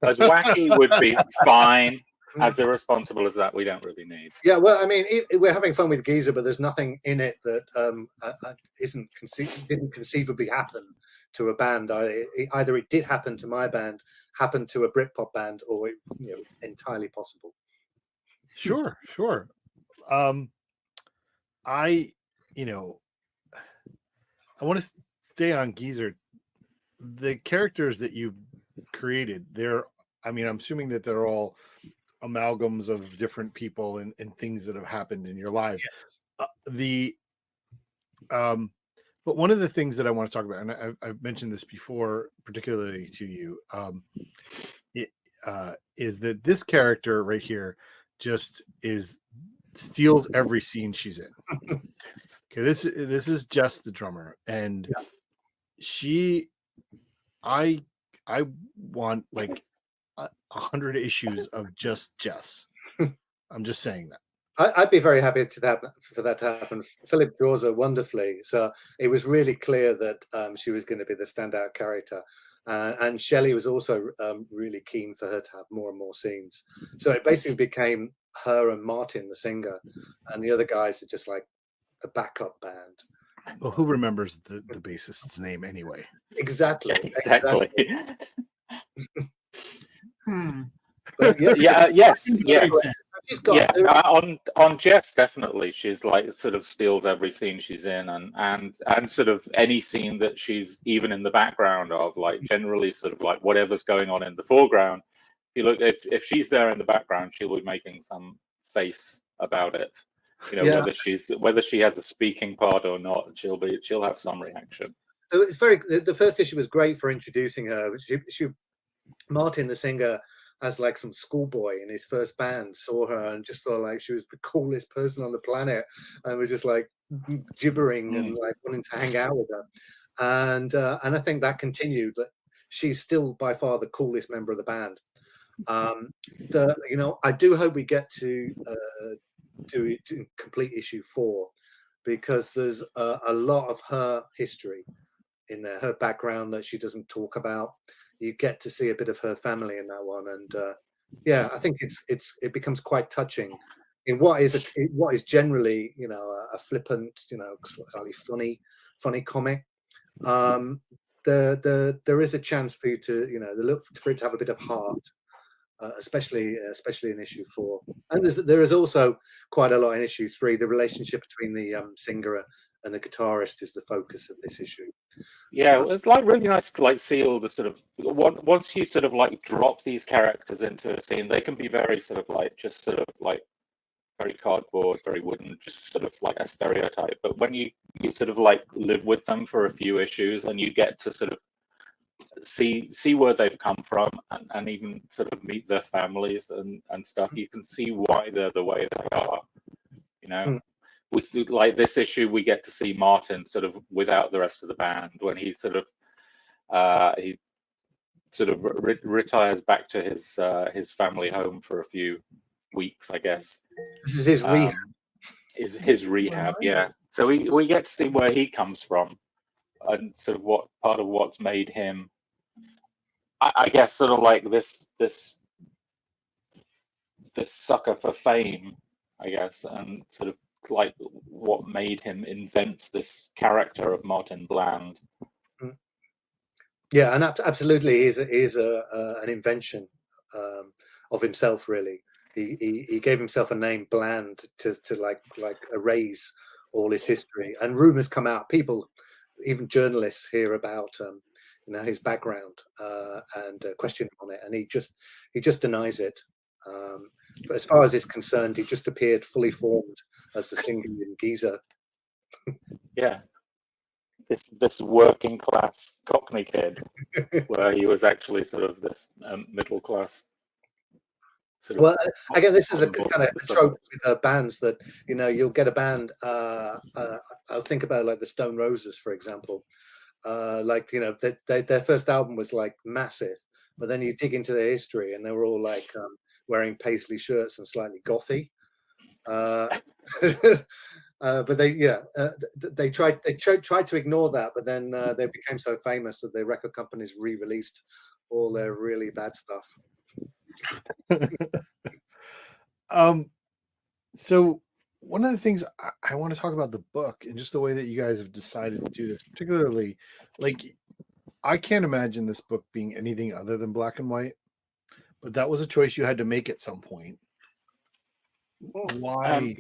As wacky would be fine. As irresponsible as that, we don't really need. Yeah, well, I mean, we're having fun with Giza, but there's nothing in it that didn't conceivably happen to a band. Either it did happen to my band, happened to a Brit-Pop band, or it's entirely possible. Sure. I want to stay on Geezer. The characters that you've created, I'm assuming that they're all amalgams of different people and things that have happened in your lives. Yes. But one of the things that I want to talk about, and I've mentioned this before, particularly to you, is that this character right here just steals every scene she's in. Okay, this is Jess, the drummer, and I want like 100 issues of just Jess. I'm just saying that. I'd be very happy for that to happen. Philip draws her wonderfully, so it was really clear that she was going to be the standout character. And Shelley was also really keen for her to have more and more scenes. So it basically became her and Martin, the singer, and the other guys are just like a backup band. Well, who remembers the bassist's name anyway? Exactly. Yes. On Jess, definitely, she's like sort of steals every scene she's in, and sort of any scene that she's even in the background of, like generally sort of like whatever's going on in the foreground. If she's there in the background, she'll be making some face about it. Whether she has a speaking part or not, she'll have some reaction. So it's the first issue was great for introducing her. Martin, the singer, as like some schoolboy in his first band, saw her and just thought like she was the coolest person on the planet, and was just like gibbering and like wanting to hang out with her. And I think that continued. That she's still by far the coolest member of the band. I do hope we get to complete issue 4, because there's a lot of her history in there, her background that she doesn't talk about. You get to see a bit of her family in that one, and I think it becomes quite touching in what is generally a flippant, slightly funny comic. There is a chance for you to look for it to have a bit of heart, especially in issue 4, and there is also quite a lot in issue 3. The relationship between the singer and the guitarist is the focus of this issue. Yeah, it's like really nice to like see all the sort of once you sort of like drop these characters into a scene, they can be very sort of like just sort of like very cardboard, very wooden, just sort of like a stereotype. But when you sort of like live with them for a few issues, and you get to sort of see where they've come from, and even sort of meet their families and stuff, you can see why they're the way they are. We see, like this issue, we get to see Martin sort of without the rest of the band when he sort of retires back to his family home for a few weeks, I guess. This is his rehab. Is his rehab, yeah. So we get to see where he comes from, and sort of what part of what's made him, I guess, sort of like this sucker for fame, I guess, and sort of like what made him invent this character of Martin Bland. Yeah, and absolutely is an invention of himself. Really, he gave himself a name, Bland, to like erase all his history. And rumors come out. People, even journalists, hear about his background and question on it, and he just denies it. As far as it's concerned, he just appeared fully formed as the singer in Giza. Yeah, this working class Cockney kid, where he was actually sort of this middle class. Well, again, this is a kind of trope with bands that you'll get a band. I'll think about like the Stone Roses, for example. Their first album was like massive, but then you dig into their history, and they were all like wearing paisley shirts and slightly gothy. But they tried to ignore that, but then they became so famous that the record companies re-released all their really bad stuff. So one of the things I want to talk about the book and just the way that you guys have decided to do this, particularly, like, I can't imagine this book being anything other than black and white, but that was a choice you had to make at some point. Why?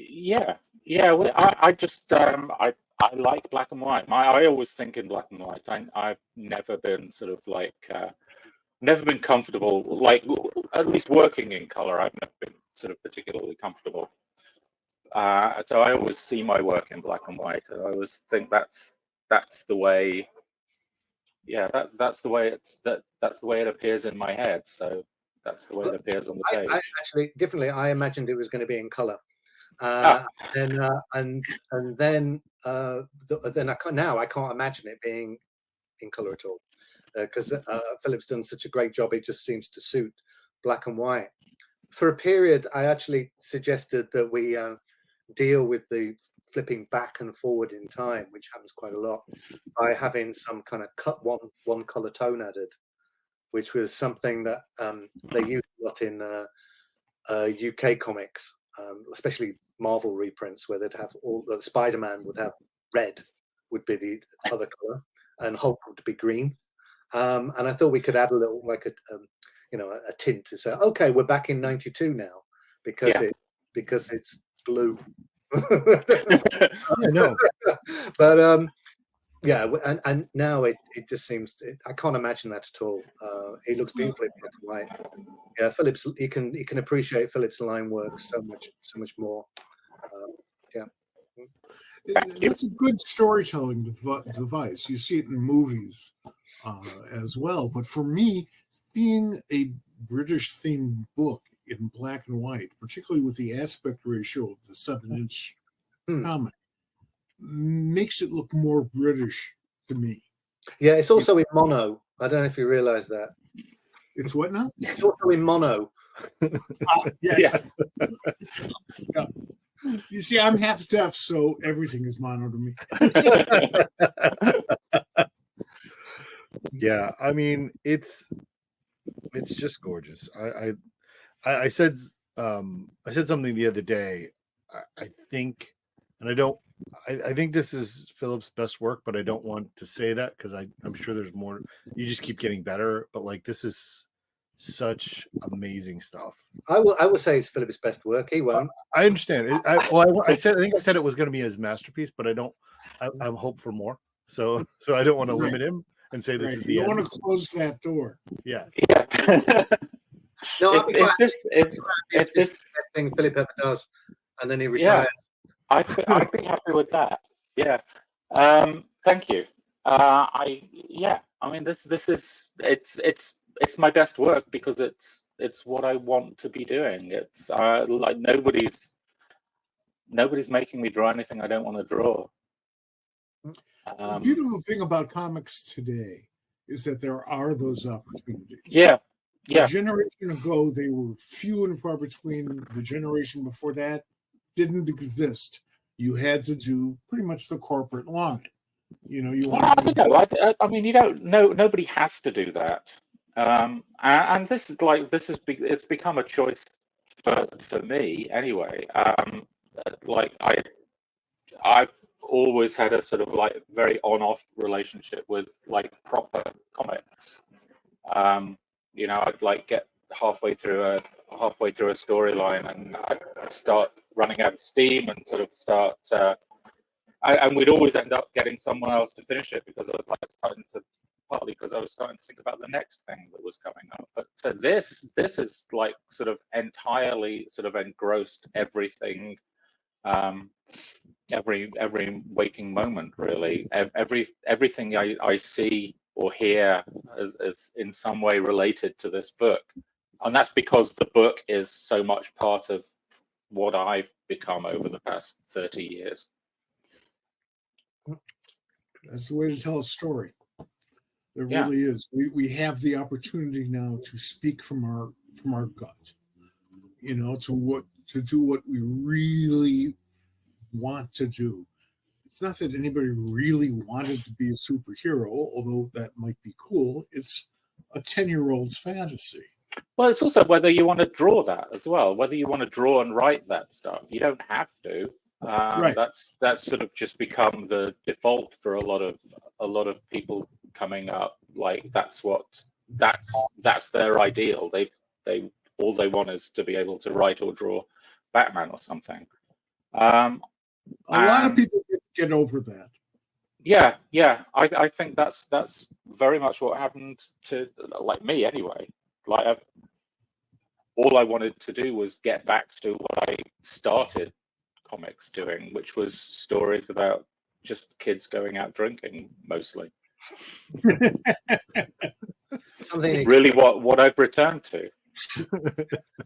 Well, I just I like black and white. I always think in black and white. I've never been sort of like never been comfortable, like, at least working in color. I've never been sort of particularly comfortable. So I always see my work in black and white, and I always think that's the way. Yeah, that's the way that's the way it appears in my head. So that's the way it appears on the page. I actually, differently, I imagined it was going to be in color. Ah. And then now I can't imagine it being in color at all, because Philip's done such a great job. It just seems to suit black and white. For a period, I actually suggested that we deal with the flipping back and forward in time, which happens quite a lot, by having some kind of cut one color tone added, which was something that they use a lot in UK comics, especially Marvel reprints, where they'd have all Spider-Man would have red, would be the other color, and Hulk would be green. And I thought we could add a little, like a tint to say, okay, we're back in '92 now, because it's blue. No. But and now it just seems I can't imagine that at all. It looks beautifully black and white. Yeah, Philip's you can appreciate Philip's line work so much more. It's a good storytelling device. You see it in movies as well. But for me, being a British themed book in black and white, particularly with the aspect ratio of the 7-inch comic, makes it look more British to me. Yeah, it's also in mono. I don't know if you realize that. It's what now? It's also in mono. Yes. Yeah. You see, I'm half deaf, so everything is mono to me. Yeah, I mean, it's just gorgeous. I said something the other day. I think, and I think this is Philip's best work, but I don't want to say that because I'm sure there's more. You just keep getting better, but like, this is such amazing stuff. I will say it's Philip's best work. He won't. I understand. I think I said it was going to be his masterpiece, but I don't. I'm hope for more. So I don't want to limit him and say this is the you end. want to close that door. Yeah. No, if this thing Philip ever does, and then he retires. I'd be happy with that. Yeah. Thank you. I mean, this is it's my best work because it's what I want to be doing. It's like nobody's making me draw anything I don't want to draw. The beautiful thing about comics today is that there are those opportunities. Yeah. A generation ago, they were few and far between. The generation before that didn't exist. You had to do pretty much the corporate line. You know, I mean, you don't know. Nobody has to do that. And it's become a choice for me anyway. Like I've always had a sort of like very on-off relationship with like proper comics. You know, I'd like get halfway through a storyline and I'd start running out of steam and sort of start and we'd always end up getting someone else to finish it because I was like partly because I was starting to think about the next thing that was coming up. But this is like sort of entirely sort of engrossed everything, every waking moment really. Everything I see or hear is in some way related to this book, and that's because the book is so much part of what I've become over the past 30 years. That's the way to tell a story. There really is. We have the opportunity now to speak from our gut. you know, to do what we really want to do. It's not that anybody really wanted to be a superhero, although that might be cool. It's a 10-year-old's fantasy. Well, it's also whether you want to draw that as well, whether you want to draw and write that stuff. You don't have to. Right. That's sort of just become the default for a lot of people coming up. Like that's their ideal. All they want is to be able to write or draw Batman or something. A lot of people get over that. Yeah. I think that's very much what happened to like me anyway. Like all I wanted to do was get back to what I started comics doing, which was stories about just kids going out drinking mostly. Something really what I've returned to.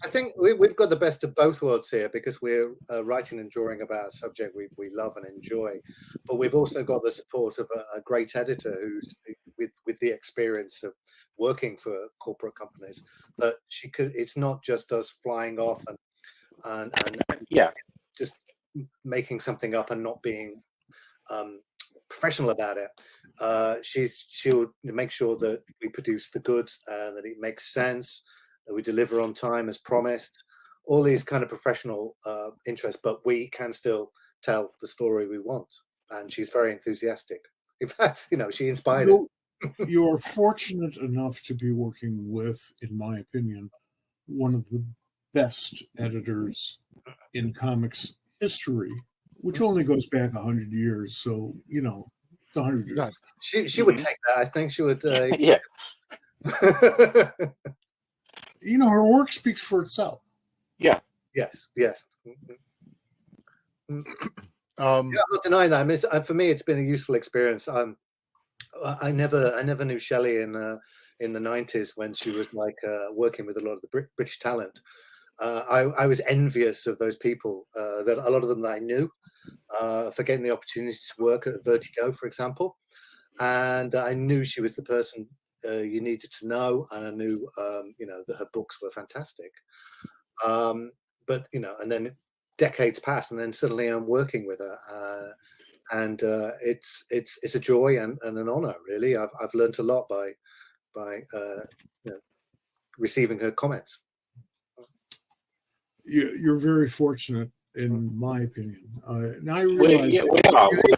I think we've got the best of both worlds here, because we're writing and drawing about a subject we love and enjoy, but we've also got the support of a great editor who's with the experience of working for corporate companies, that she could. It's not just us flying off and yeah, just making something up and not being professional about it. She'll make sure that we produce the goods and that it makes sense, that we deliver on time as promised, all these kind of professional interests, but we can still tell the story we want. And she's very enthusiastic. In fact, she inspired it. You're fortunate enough to be working with, in my opinion, one of the best editors in comics history, which only goes back 100 years. So, it's 100 years. She would take that. I think she would. Yeah. Her work speaks for itself. Yeah. Yes. I'm not denying that. I mean, for me, it's been a useful experience. I never knew Shelley in the 90s when she was like working with a lot of the British talent. I was envious of those people, that a lot of them that I knew, for getting the opportunity to work at Vertigo, for example. And I knew she was the person you needed to know, and I knew that her books were fantastic. But and then decades pass, and then suddenly I'm working with her, and it's a joy and an honor, really. I've learned a lot by receiving her comments. You're very fortunate, in my opinion. Now I realize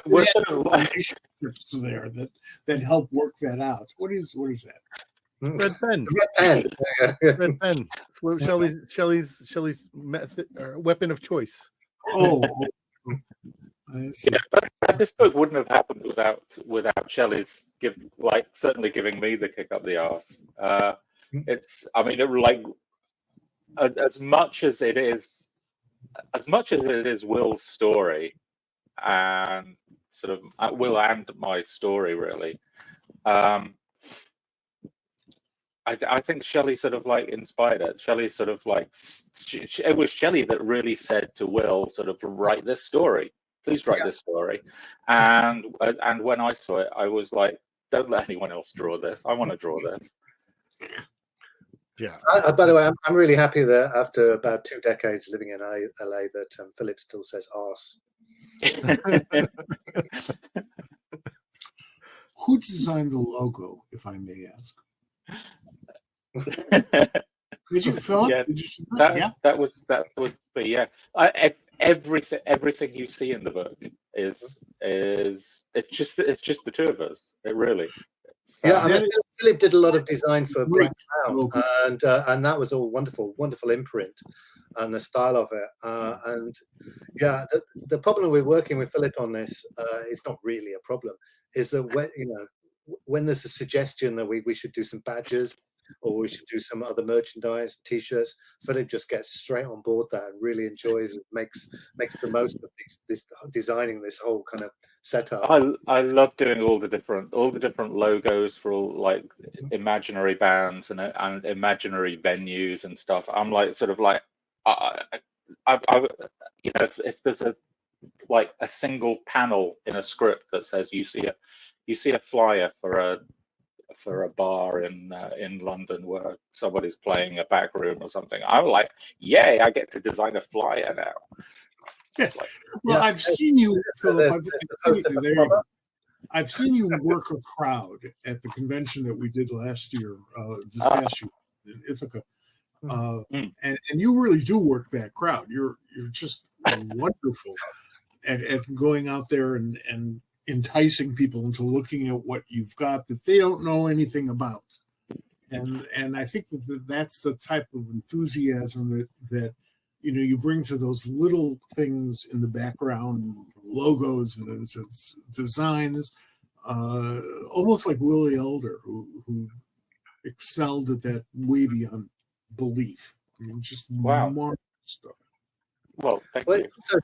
we're sort of relationships there that help work that out. What is that? Red pen. Red pen. It's what Shelley's method or weapon of choice. Oh. Yeah, but this book wouldn't have happened without Shelley's certainly giving me the kick up the arse. As much as it is Will's story, and sort of Will and my story, really. I think Shelley sort of inspired it. Shelley sort of it was Shelley that really said to Will, sort of, write this story. Please write this story. And when I saw it, I was like, don't let anyone else draw this. I want to draw this. Yeah. By the way, I'm really happy that after about 2 decades living in LA, that Philip still says arse. Who designed the logo, if I may ask? Did you, Philip? Yeah, that was. But yeah, everything you see in the book is it's just the two of us. It really. Yeah, I mean, Philip did a lot of design for Black Cloud, and that was all wonderful imprint, and the style of it. And yeah, the problem with working with Philip on this, it's not really a problem, is that when there's a suggestion that we should do some badges, or we should do some other merchandise, T-shirts, Philip just gets straight on board that and really enjoys it, makes the most of this designing this whole kind of setup. I love doing all the different logos for all imaginary bands and imaginary venues and stuff. I'm if there's a single panel in a script that says you see a flyer for for a bar in London where somebody's playing a back room or something. I'm like, yay! I get to design a flyer now. Yeah. Like, Well, I've seen you, Philip. I've seen you work a crowd at the convention that we did last year, this past year in Ithaca, and you really do work that crowd. You're just wonderful at going out there and enticing people into looking at what you've got that they don't know anything about. And I think that's the type of enthusiasm that you bring to those little things in the background, logos and it's designs, almost like Willie Elder, who excelled at that way beyond belief. I mean, just marvelous stuff. Well, thank you. So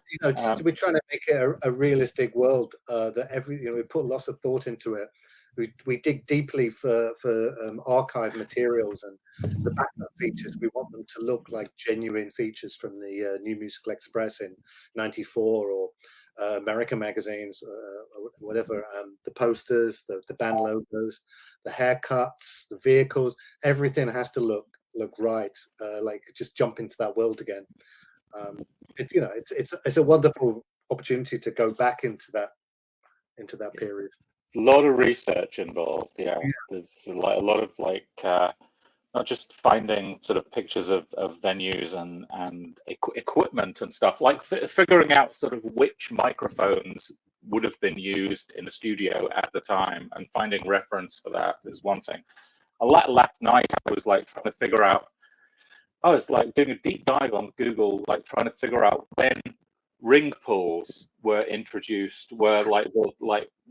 we're trying to make it a realistic world that we put lots of thought into it. We dig deeply for archive materials and the backup features. We want them to look like genuine features from the New Musical Express in '94 or American magazines, or whatever. The posters, the band logos, the haircuts, the vehicles, everything has to look right. Like just jump into that world again. It's a wonderful opportunity to go back into that period. A lot of research involved. Yeah. There's a lot of not just finding sort of pictures of venues and equipment and stuff, like figuring out sort of which microphones would have been used in the studio at the time, and finding reference for that is one thing. Last night I was like trying to figure out. I was like doing a deep dive on Google, like trying to figure out when ring pulls were introduced, were like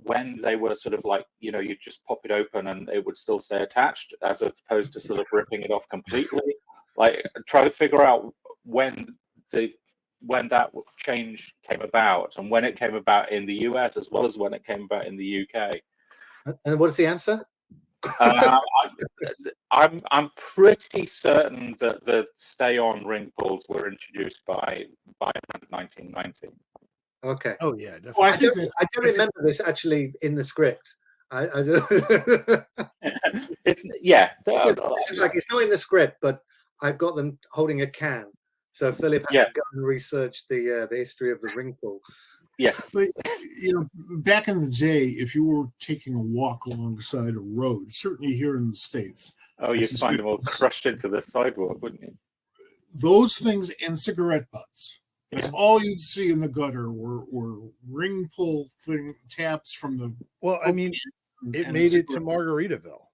when they were sort of like, you just pop it open and it would still stay attached, as opposed to sort of ripping it off completely. Like try to figure out when that change came about, and when it came about in the US as well as when it came about in the UK. And what's the answer? I'm pretty certain that the stay-on ring pulls were introduced by 1990. Okay. Oh yeah, definitely. Well, I don't remember this actually in the script. I don't. It's it's not in the script, but I've got them holding a can. So Philip has to go and research the history of the ring pull. Yes. But, back in the day, if you were taking a walk alongside a road, certainly here in the States. Oh, you'd find them all crushed into the sidewalk, wouldn't you? Those things and cigarette butts. That's all you'd see in the gutter were ring pull taps from the. Well, I mean, it made it to Margaritaville.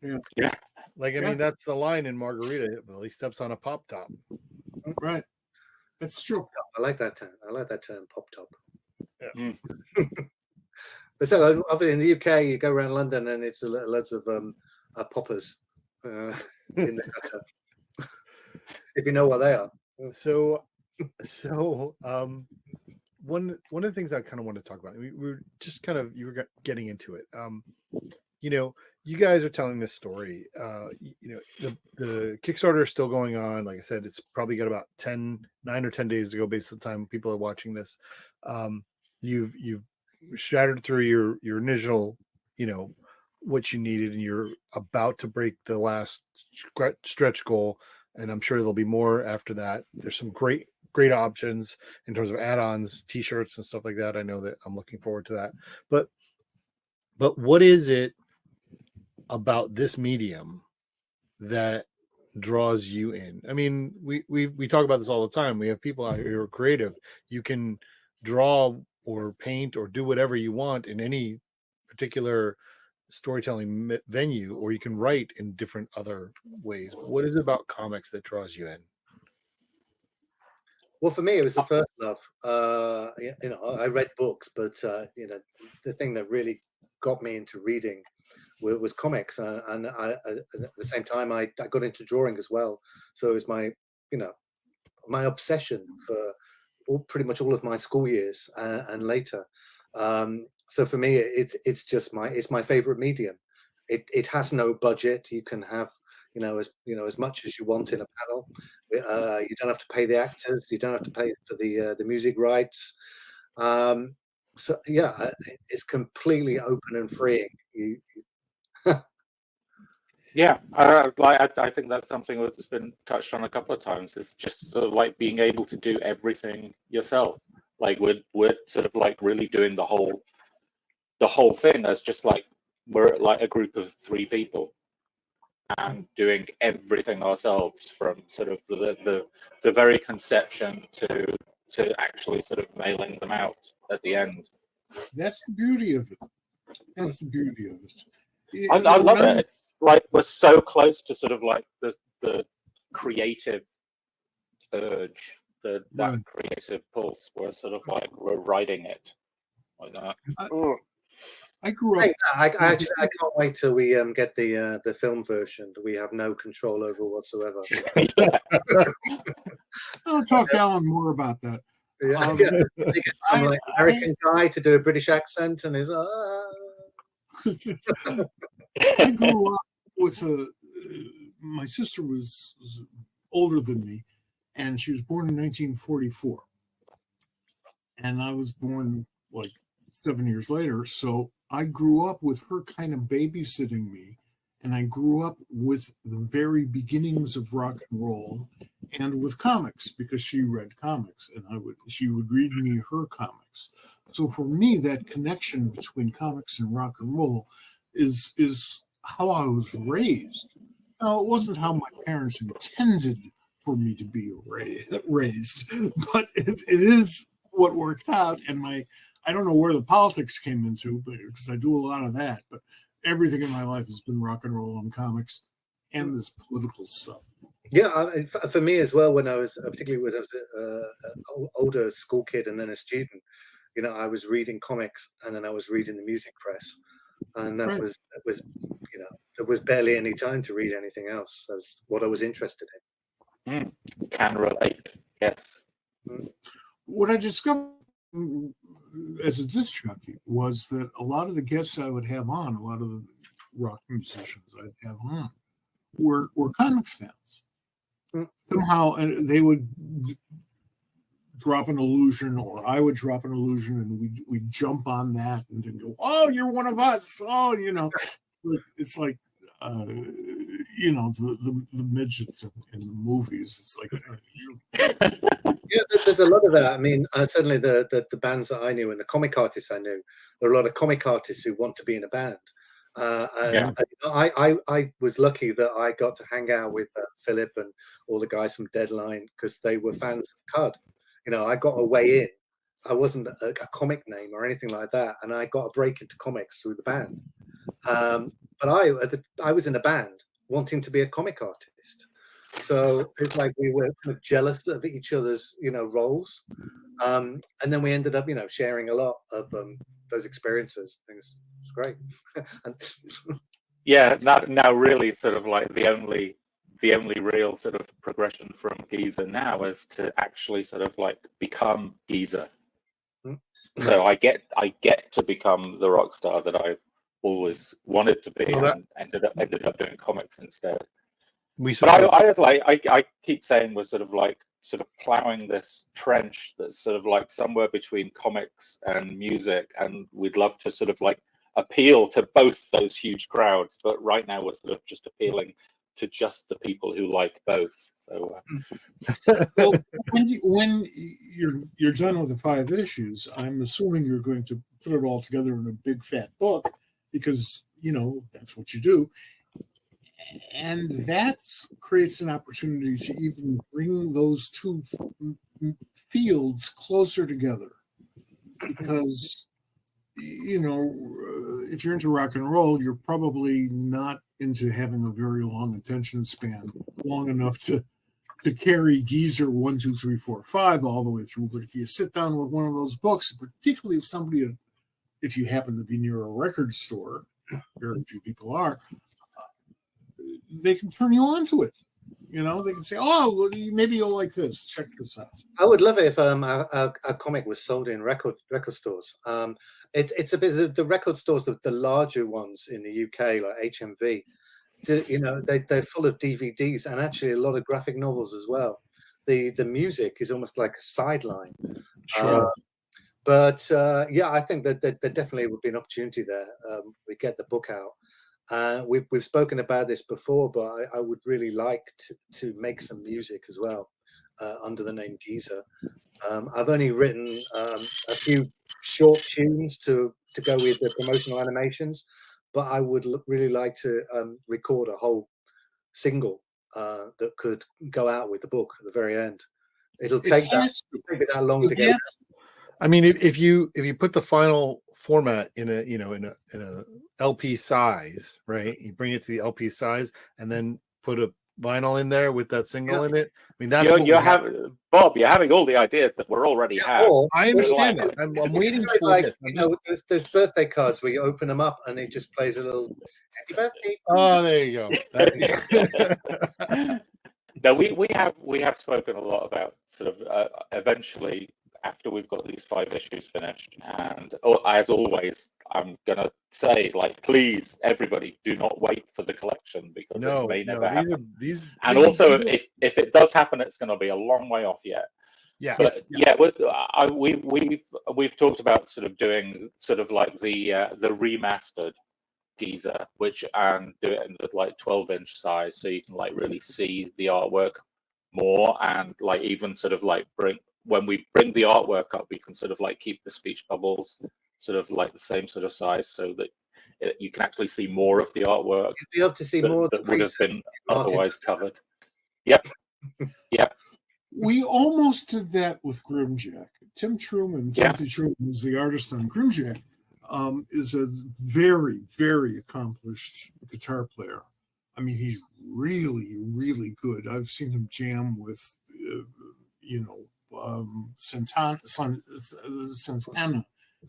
Yeah. Like, I mean, that's the line in Margaritaville. He steps on a pop top. Right. That's true. I like that term, pop top. Yeah. So obviously in the UK, you go around London and it's loads of poppers in the gutter. If you know what they are. So one of the things I kind of want to talk about, we were just you were getting into it. You guys are telling this story. The Kickstarter is still going on. Like I said, it's probably got about 9 or 10 days to go based on the time people are watching this. You've shattered through your initial, what you needed, and you're about to break the last stretch goal. And I'm sure there'll be more after that. There's some great options in terms of add-ons, t-shirts and stuff like that. I know that I'm looking forward to that. But what is it about this medium that draws you in? I mean, we talk about this all the time. We have people out here who are creative. You can draw or paint or do whatever you want in any particular storytelling venue, or you can write in different other ways. What is it about comics that draws you in? Well, for me, it was the first love. I read books, but the thing that really got me into reading was comics, and at the same time, I got into drawing as well. So it was my obsession for pretty much all of my school years and later. So for me, it's my favorite medium. It has no budget. You can have as much as you want in a panel. You don't have to pay the actors. You don't have to pay for the music rights. So yeah, it's completely open and freeing. Yeah, I think that's something that's been touched on a couple of times. It's just sort of like being able to do everything yourself. Like we're sort of like really doing the whole thing as just like we're like a group of 3 people and doing everything ourselves from sort of the very conception to actually sort of mailing them out at the end. That's the beauty of it. That's the beauty of it. I love it. It's like we're so close to sort of like the creative urge, that Right. creative pulse. We're sort of like we're riding it like that. I grew up. I actually I can't wait till we get the film version that we have no control over whatsoever. Yeah. I'll talk to Alan more about that. Yeah, you get some like American guy to do a British accent, and he's I grew up with my sister was older than me, and she was born in 1944, and I was born like 7 years later. So I grew up with her kind of babysitting me, and I grew up with the very beginnings of rock and roll, and with comics, because she read comics, and she would read me her comics. So for me, that connection between comics and rock and roll is how I was raised. Now, it wasn't how my parents intended for me to be raised, but it is what worked out. And I don't know where the politics came into, but because I do a lot of that, but everything in my life has been rock and roll and comics and this political stuff. Yeah, for me as well. When I was particularly when I was an older school kid and then a student, I was reading comics and then I was reading the music press, and that was there was barely any time to read anything else. That's what I was interested in. Can relate. Yes. What I discovered as a disc jockey was that a lot of the guests I would have on, a lot of the rock musicians I'd have on, were comics fans. Somehow, and they would drop an illusion, or I would drop an illusion, and we'd jump on that and then go, "Oh, you're one of us!" Oh, it's like the midgets in the movies. It's like yeah, there's a lot of that. I mean, certainly the bands that I knew and the comic artists I knew, there are a lot of comic artists who want to be in a band. I was lucky that I got to hang out with Philip and all the guys from Deadline because they were fans of Cud. I got a way in. I wasn't a comic name or anything like that, and I got a break into comics through the band. But I was in a band wanting to be a comic artist, so it's like we were kind of jealous of each other's roles, and then we ended up sharing a lot of those experiences. Things. Great. Yeah, now really sort of like the only real sort of progression from geezer now is to actually sort of like become geezer. So I get to become the rock star that I've always wanted to be, and ended up doing comics instead. I keep saying we're sort of plowing this trench that's sort of like somewhere between comics and music, and we'd love to sort of like appeal to both those huge crowds, but right now we're sort of just appealing to just the people who like both. So well, when you're done with the 5 issues, I'm assuming you're going to put it all together in a big fat book, because that's what you do, and that creates an opportunity to even bring those two fields closer together, because if you're into rock and roll, you're probably not into having a very long attention span, long enough to carry Geezer 1, 2, 3, 4, 5 all the way through. But if you sit down with one of those books, particularly if you happen to be near a record store, very few people are, they can turn you on to it. They can say, "Oh, maybe you'll like this. Check this out." I would love it if a comic was sold in record stores. It's a bit the record stores, the larger ones in the UK, like HMV. They're full of DVDs and actually a lot of graphic novels as well. The music is almost like a sideline. Sure. But I think that there definitely would be an opportunity there. We get the book out. We've spoken about this before, but I would really like to make some music as well under the name Geezer. I've only written a few short tunes to go with the promotional animations, but I would really like to record a whole single that could go out with the book at the very end. It'll take that long to get. I mean, if you put the final format in a LP size, right? You bring it to the LP size and then put a vinyl in there with that single in it. I mean, that's Bob. You're having all the ideas that we're already have. I understand that. I'm waiting for this. There's birthday cards where you open them up and it just plays a little happy birthday. Oh, there you go. No, we have spoken a lot about sort of eventually, after we've got these 5 issues finished, and as always, I'm gonna say, like, please, everybody, do not wait for the collection, because it may never happen. And also, if it does happen, it's going to be a long way off yet. Yeah, but we've talked about sort of doing sort of like the remastered Geezer, which and do it in the like 12-inch size, so you can like really see the artwork more, and like even sort of like when we bring the artwork up, we can sort of like keep the speech bubbles sort of like the same sort of size, so that you can actually see more of the artwork. You'd be able to see more that would have been otherwise covered. Yep. Yep. We almost did that with Grimjack. Tim Truman, Timothy Truman, is the artist on Grimjack, is a very, very accomplished guitar player. I mean, he's really, really good. I've seen him jam with, Santana,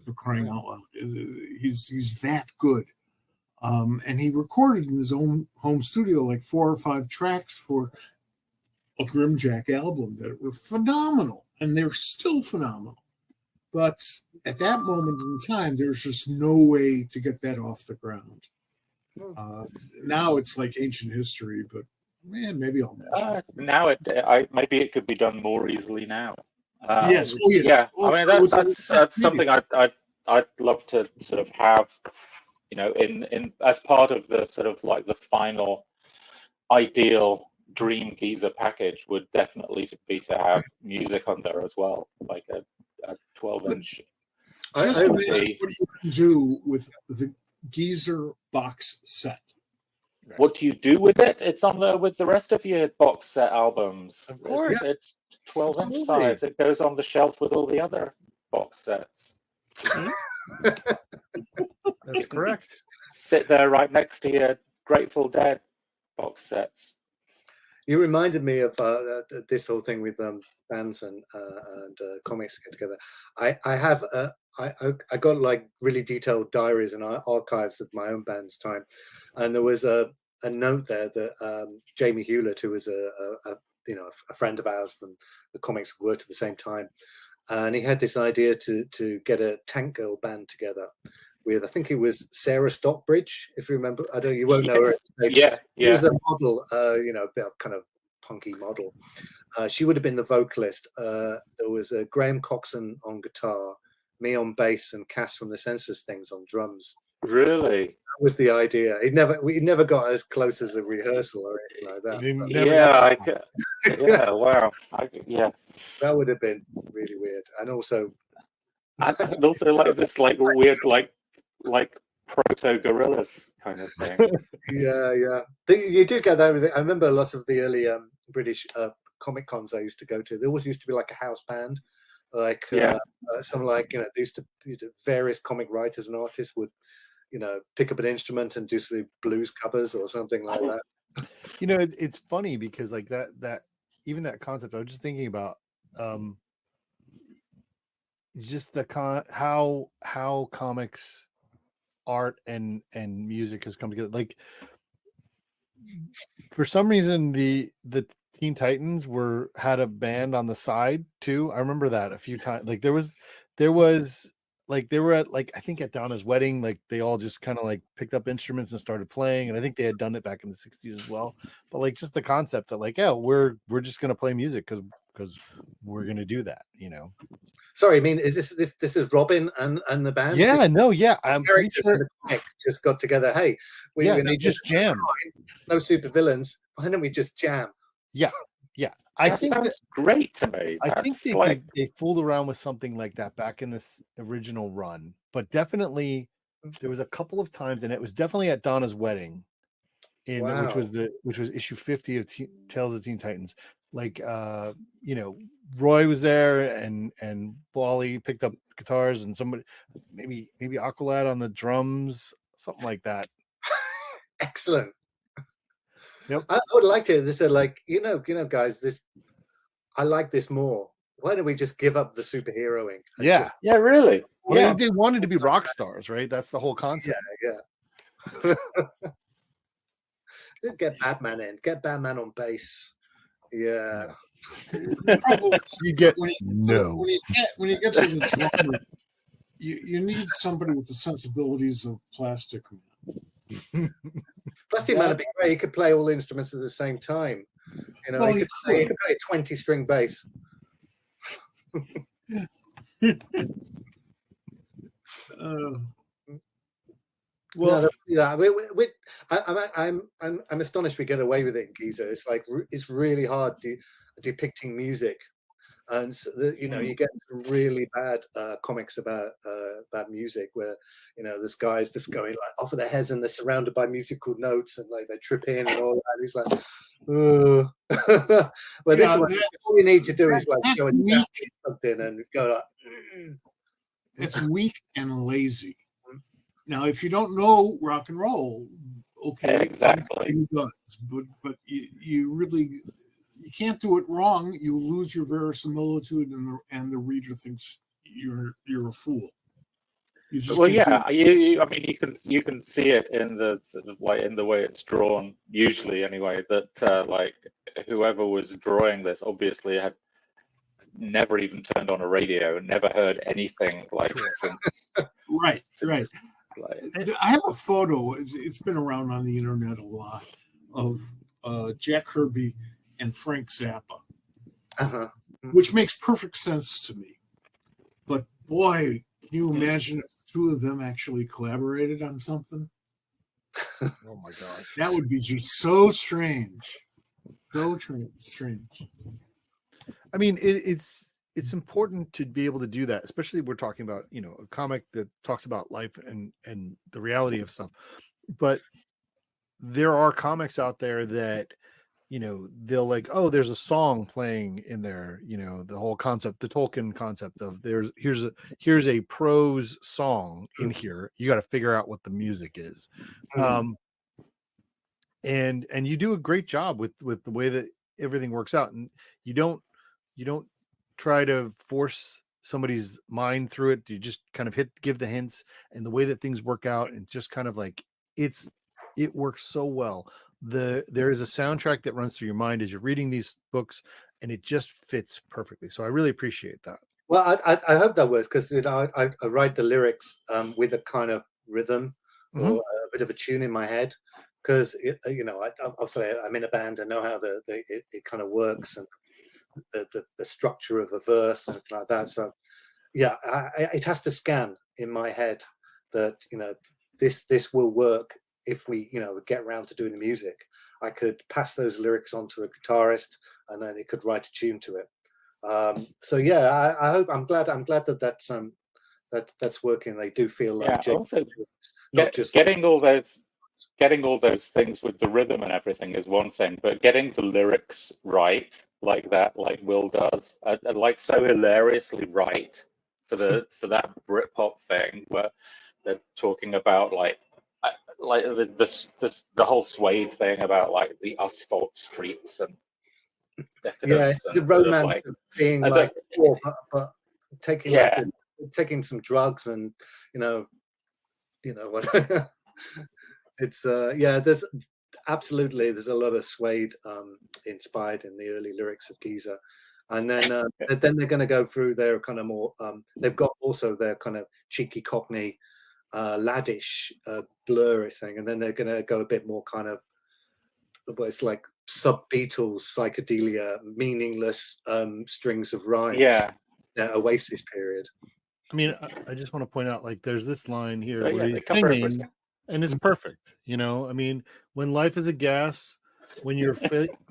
for crying out loud. He's that good. And he recorded in his own home studio like 4 or 5 tracks for a Grimjack album that were phenomenal, and they're still phenomenal. But at that moment in time, there's just no way to get that off the ground. Now it's like ancient history, but man, maybe I'll mention now maybe it could be done more easily now. Yes. Yeah. I mean, that's something I'd love to sort of have, in as part of the sort of like the final ideal dream Geezer package would definitely be to have music on there as well, like a 12-inch. Just what you can do with the Geezer box set. What do you do with it? It's on there with the rest of your box set albums. Of course. It's 12-inch size. It goes on the shelf with all the other box sets. That's correct. Sit there right next to your Grateful Dead box sets. You reminded me of this whole thing with bands and comics get together. I got like really detailed diaries and archives of my own band's time, and there was a note there that Jamie Hewlett, who was a friend of ours from the comics we worked at the same time, and he had this idea to get a Tank Girl band together with, I think it was Sarah Stockbridge, if you remember. I don't, you won't know her. She was a model, a bit of kind of punky model. She would have been the vocalist. There was Graham Coxon on guitar, me on bass, and Cass from the Census Things on drums. Really? That was the idea. We never got as close as a rersal or anything like that. Wow. That would have been really weird. And also like this like weird like proto gorillas kind of thing. Yeah. You do get that. I remember lots of the early British comic cons I used to go to. There always used to be like a house band, like some like they used to various comic writers and artists would pick up an instrument and do some blues covers or something like that. It's funny because like that even that concept, I was just thinking about just the how comics, art and music has come together. Like for some reason the Teen Titans had a band on the side too. I remember that a few times. Like there was like they were at like I think at Donna's wedding, like they all just kind of like picked up instruments and started playing, and I think they had done it back in the 60s as well. But like just the concept that like we're just gonna play music because we're going to do that, you know. Sorry, I mean, is this is Robin and the band? Yeah, no, yeah, I'm pretty Characters sure. in the comic just got together. Hey, They just jammed. No super villains. Why don't we just jam? Yeah. I That think sounds great to me. I think That's they fooled around with something like that back in this original run, but definitely there was a couple of times, and it was definitely at Donna's wedding, which was issue 50 of Tales of Teen Titans. Like you know, Roy was there, and Wally picked up guitars, and somebody maybe Aqualad on the drums, something like that. Excellent. Yep. I would like to. This are like guys. This I like this more. Why don't we just give up the superheroing? Yeah. yeah, really. Well, Yeah, they wanted to be rock stars, right? That's the whole concept. Yeah. Get Batman in. Get Batman on bass. Yeah. You get when no. when you get to the drummer, you need somebody with the sensibilities of Plastic Man. Plastic Man would be great. He could play all instruments at the same time. You know, Well, he could play a 20-string bass. Well, I'm astonished we get away with it in Giza. It's like it's really hard depicting music, and so you get some really bad comics about music where this guy's just going like off of their heads and they're surrounded by musical notes and like they trip in and all that. He's like, well, this one, all you need to do is like go and something and go like, it's weak and lazy. Now, if you don't know rock and roll, okay, exactly. He does, but you really can't do it wrong. You lose your verisimilitude, and the reader thinks you're a fool. Well, yeah, I mean, you can see it in the sort of like in the way it's drawn. Usually, anyway, that like whoever was drawing this obviously had never even turned on a radio, never heard anything like since. Right. Like, I have a photo. It's been around on the internet a lot of Jack Kirby and Frank Zappa, which makes perfect sense to me. But boy, can you imagine if the two of them actually collaborated on something? Oh my gosh, that would be just so strange. So strange. I mean, it's important to be able to do that, especially we're talking about a comic that talks about life and the reality of stuff. But there are comics out there that they'll like, oh, there's a song playing in there, the whole concept, the Tolkien concept of here's a prose song in here, you got to figure out what the music is. And you do a great job with the way that everything works out, and you don't try to force somebody's mind through it. You just kind of give the hints, and the way that things work out, and just kind of like it works so well. There is a soundtrack that runs through your mind as you're reading these books, and it just fits perfectly. So I really appreciate that. Well, I hope that works, because I write the lyrics with a kind of rhythm or a bit of a tune in my head, because obviously I'm in a band. I know how it kind of works, and the structure of a verse and everything like that. So yeah, it has to scan in my head that this will work. If we get around to doing the music, I could pass those lyrics on to a guitarist, and then it could write a tune to it. So yeah, I hope. I'm glad that that's working. They do feel like also not just getting all those things with the rhythm and everything is one thing, but getting the lyrics right like that, like Will does, like so hilariously right for that Brit-Pop thing where they're talking about like the whole Suede thing about like the asphalt streets and decadence, the romance of being like poor, but taking taking some drugs and what. It's there's a lot of Suede inspired in the early lyrics of Giza, and then they're going to go through their kind of more they've got also their kind of cheeky Cockney laddish blur thing, and then they're going to go a bit more kind of it's like sub-Beatles psychedelia, meaningless strings of rhymes. Yeah. Oasis period. I mean, I just want to point out, like, there's this line here So, where yeah, they he's cover singing, everything. and it's perfect. You know, I mean, when life is a gas, when you're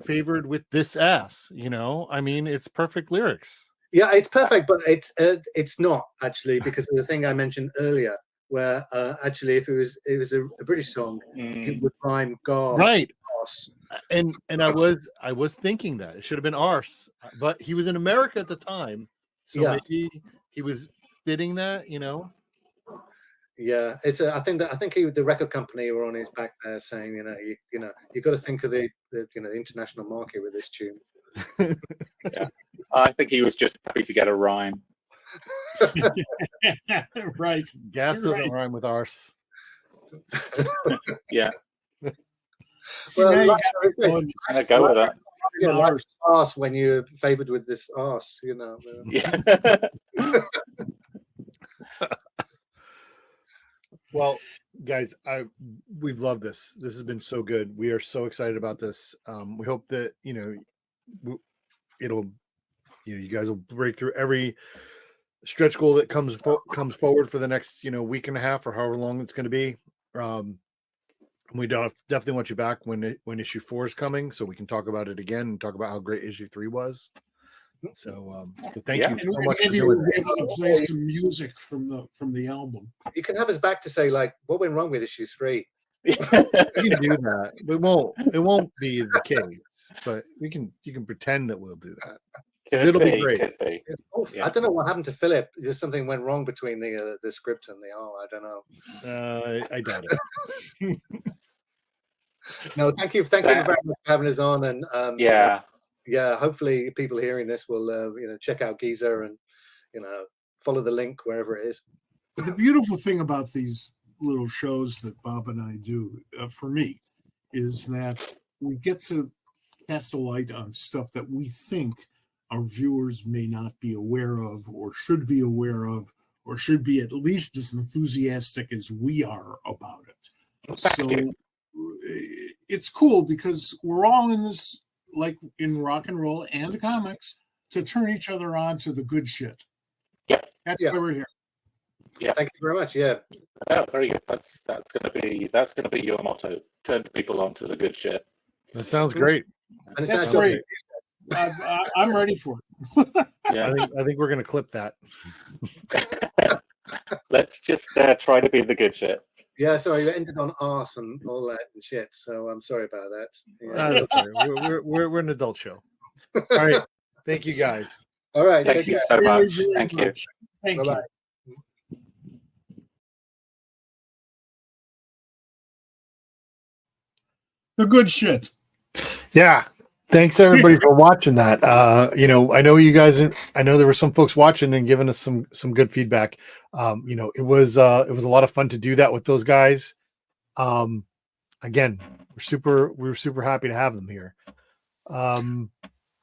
favored with this ass, you know, I mean, it's perfect lyrics. Yeah, it's perfect, but it's not actually, because of the thing I mentioned earlier, where actually if it was a British song, it would rhyme gas, Right. gas. And I was thinking that it should have been arse, but he was in America at the time, so Yeah. maybe he was fitting that, you know. Yeah, it's I think the record company were on his back there saying, you got to think of the international market with this tune. Yeah, I think he was just happy to get a rhyme. Right. Gas doesn't rhyme with arse. Yeah. So now you I go with that. Yeah, like arse when you're favored with this arse, you know. Yeah. Well, guys, we've loved this. This has been so good. We are so excited about this. We hope that it'll, you guys will break through every stretch goal that comes forward for the next week and a half or however long it's going to be. We definitely want you back when issue 4 is coming, so we can talk about it again and talk about how great issue 3 was. So thank you so much. Maybe we'll be able to play some music from the album. You can have us back to say, like, what went wrong with issue 3. We can do that. It won't be the case, but you can pretend that we'll do that. It'll be great. I don't know what happened to Philip. Just something went wrong between the script and the I don't know. I doubt it. No, thank you very much for having us on, and hopefully people hearing this will check out Geezer and follow the link wherever it is. The beautiful thing about these little shows that Bob and I do, for me, is that we get to cast a light on stuff that we think our viewers may not be aware of, or should be aware of, or should be at least as enthusiastic as we are about it. So it's cool because we're all in this, like in rock and roll and comics, to turn each other on to the good shit. Yeah, that's why we're here. Yeah, thank you very much. Yeah, very good. That's gonna be your motto. Turn people on to the good shit. That sounds great. And that's great. I'm ready for it. Yeah, I think we're gonna clip that. Let's just try to be the good shit. Yeah, sorry, we ended on arse and all that and shit. So I'm sorry about that. Yeah. Okay. We're an adult show. All right. Thank you guys. All right. Thank you so much. Thank you. Thank Bye-bye. you. The good shit. Yeah. Thanks everybody for watching that. I know you guys. I know there were some folks watching and giving us some good feedback. It was a lot of fun to do that with those guys. Again, we're super happy to have them here.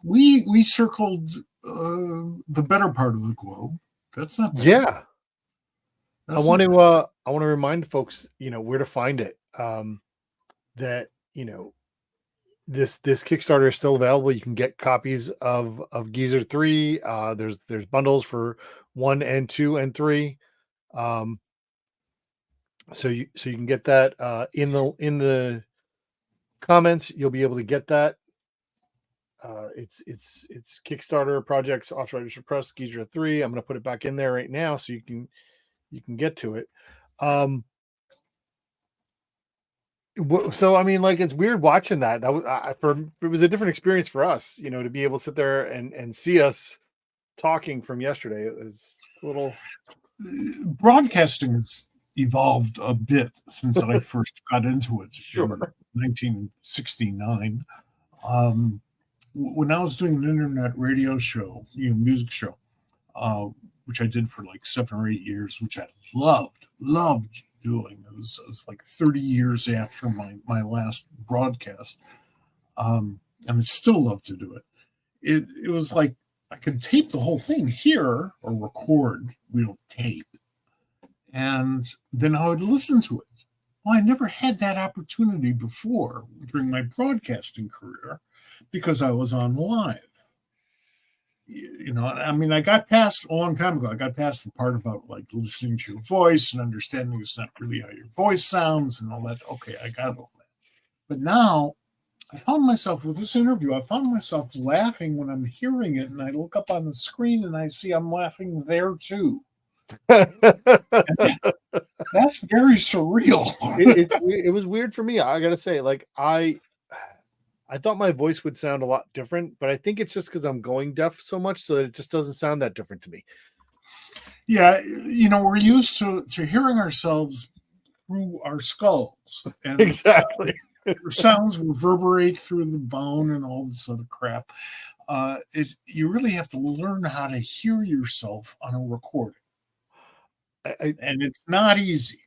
We circled the better part of the globe. That's not bad. Yeah. I want to remind folks, where to find it. That this Kickstarter is still available. You can get copies of Geezer 3. There's bundles for 1 and 2 and 3. So you can get that in the comments. You'll be able to get that. It's Kickstarter projects Arthritis Press Geezer 3. I'm going to put it back in there right now so you can get to it. So I mean, like, it's weird watching that. That was it was a different experience for us, to be able to sit there and see us talking from yesterday. It was a little. Broadcasting has evolved a bit since I first got into it in 1969. When I was doing an internet radio show, music show, which I did for like 7 or 8 years, which I loved doing. It was like 30 years after my last broadcast. And I still love to do it. It was like I could tape the whole thing here or record. We don't tape. And then I would listen to it Well, I never had that opportunity before during my broadcasting career because I was on live. You know, I mean, I got past a long time ago. I got past the part about like listening to your voice and understanding it's not really how your voice sounds and all that. Okay, I got all that. But now I found myself with this interview, I found myself laughing when I'm hearing it, and I look up on the screen and I see I'm laughing there too. That's very surreal. It was weird for me. I gotta say, like I thought my voice would sound a lot different, but I think it's just because I'm going deaf so much, so that it just doesn't sound that different to me. Yeah, you know, we're used to hearing ourselves through our skulls, and Exactly. sounds reverberate through the bone and all this other crap. You really have to learn how to hear yourself on a recording, and it's not easy.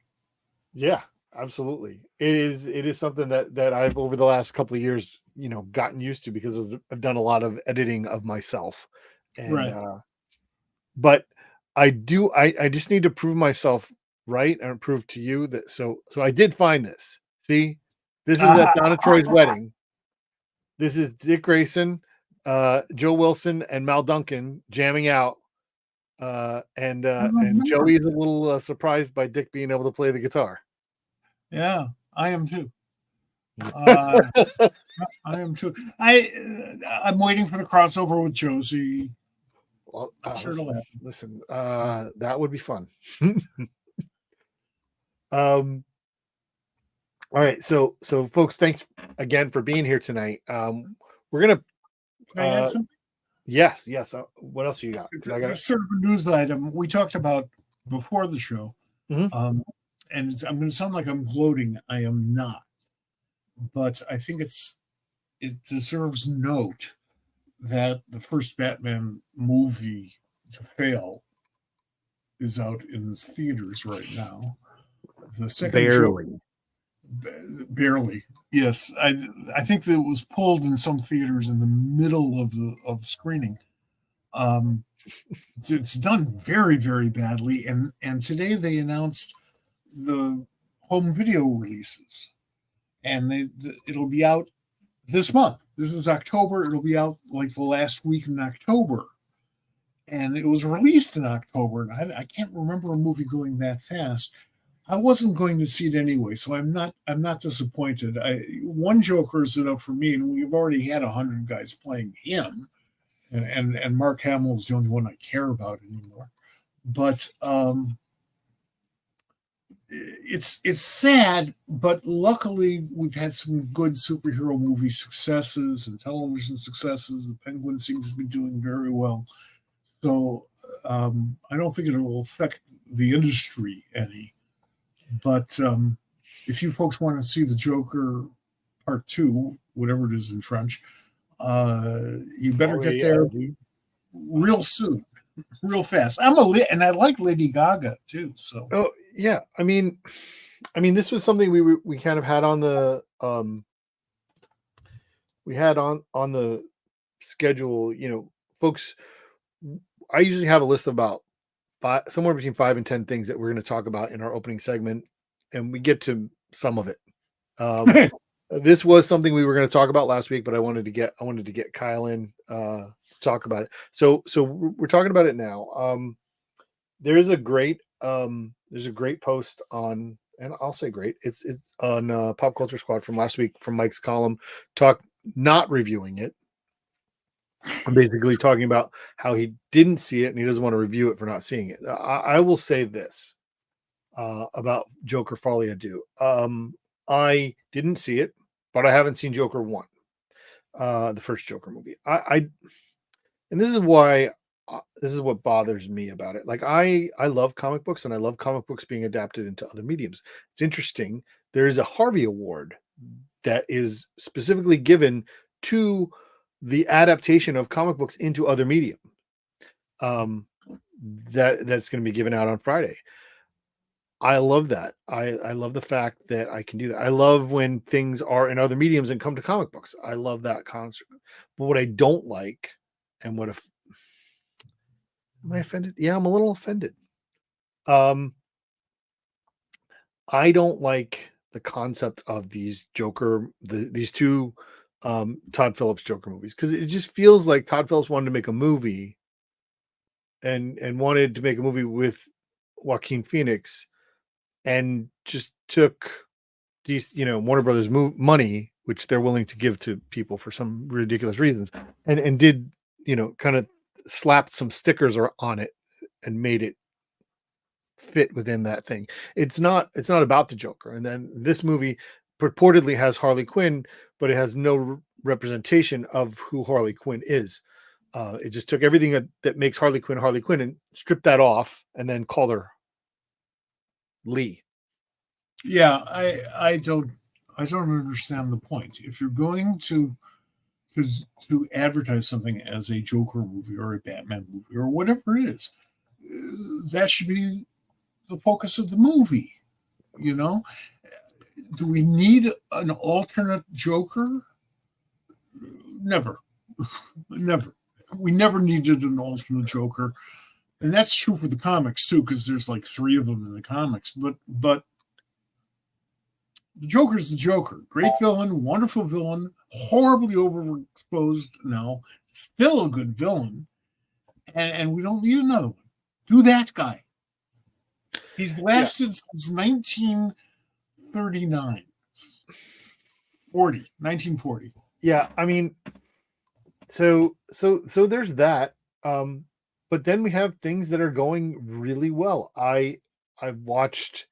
Yeah, absolutely. It is something that I've over the last couple of years, you know, gotten used to because I've done a lot of editing of myself, and Right. but I just need to prove myself right and prove to you that so I did find this. See, this is at Donna Troy's wedding. This is Dick Grayson, Joe Wilson, and Mal Duncan jamming out. And Joey is a little surprised by Dick being able to play the guitar. Yeah, I am too. I am too. I'm waiting for the crossover with Josie. Well, I'm sure it'll happen. Listen, that would be fun. All right, so folks, thanks again for being here tonight. We're gonna Can I add something? Yes. What else you got? It's sort of a news item we talked about before the show. Mm-hmm. And I'm going to sound like I'm gloating. I am not, but I think it deserves note that the first Batman movie to fail is out in the theaters right now. The second barely. Yes, I think that it was pulled in some theaters in the middle of screening. It's done very, very badly, and today they announced the home video releases, and it'll be out this month. This is October. It'll be out like the last week in October, and it was released in October. And I can't remember a movie going that fast. I wasn't going to see it anyway, so I'm not disappointed. One Joker is enough for me, and we've already had 100 guys playing him, and Mark Hamill is the only one I care about anymore. But it's sad, but luckily we've had some good superhero movie successes and television successes. The Penguin seems to be doing very well, so I don't think it will affect the industry any. But if you folks want to see the Joker Part 2, whatever it is in French, you better get there real soon, real fast. And I like Lady Gaga too. So yeah, I mean, this was something we kind of had on the on the schedule. You know, folks, I usually have a list of about somewhere between 5 and 10 things that we're going to talk about in our opening segment, and we get to some of it. This was something we were going to talk about last week, but I wanted to get Kyle in to talk about it. So we're talking about it now. There's a great post on, and I'll say great. It's on Pop Culture Squad from last week from Mike's column, not reviewing it. I'm basically talking about how he didn't see it and he doesn't want to review it for not seeing it. I will say this about Joker Folie à Deux. I didn't see it, but I haven't seen Joker 1, the first Joker movie. And this is why this is what bothers me about it. Like I love comic books, and I love comic books being adapted into other mediums. It's interesting. There is a Harvey Award that is specifically given to the adaptation of comic books into other medium. That's going to be given out on Friday. I love that. I love the fact that I can do that. I love when things are in other mediums and come to comic books. I love that concept. But what I don't like, and what if am I offended? Yeah, I'm a little offended. I don't like the concept of these Joker, these two Todd Phillips Joker movies, because it just feels like Todd Phillips wanted to make a movie and wanted to make a movie with Joaquin Phoenix, and just took these, Warner Brothers money, which they're willing to give to people for some ridiculous reasons, and did, kind of slapped some stickers on it and made it fit within that thing. It's not about the Joker. And then this movie purportedly has Harley Quinn, but it has no representation of who Harley Quinn is. It just took everything that makes Harley Quinn and stripped that off, and then called her Lee. Yeah, I don't understand the point. If you're going to advertise something as a Joker movie or a Batman movie or whatever it is, that should be the focus of the movie. Do we need an alternate Joker? Never. Never. We never needed an alternate Joker. And that's true for the comics too, because there's like 3 of them in the comics. But the Joker's the Joker. Great villain, wonderful villain, horribly overexposed now, still a good villain. And we don't need another one. Do that guy. He's lasted since 1940. Yeah, I mean, so there's that. But then we have things that are going really well. I've watched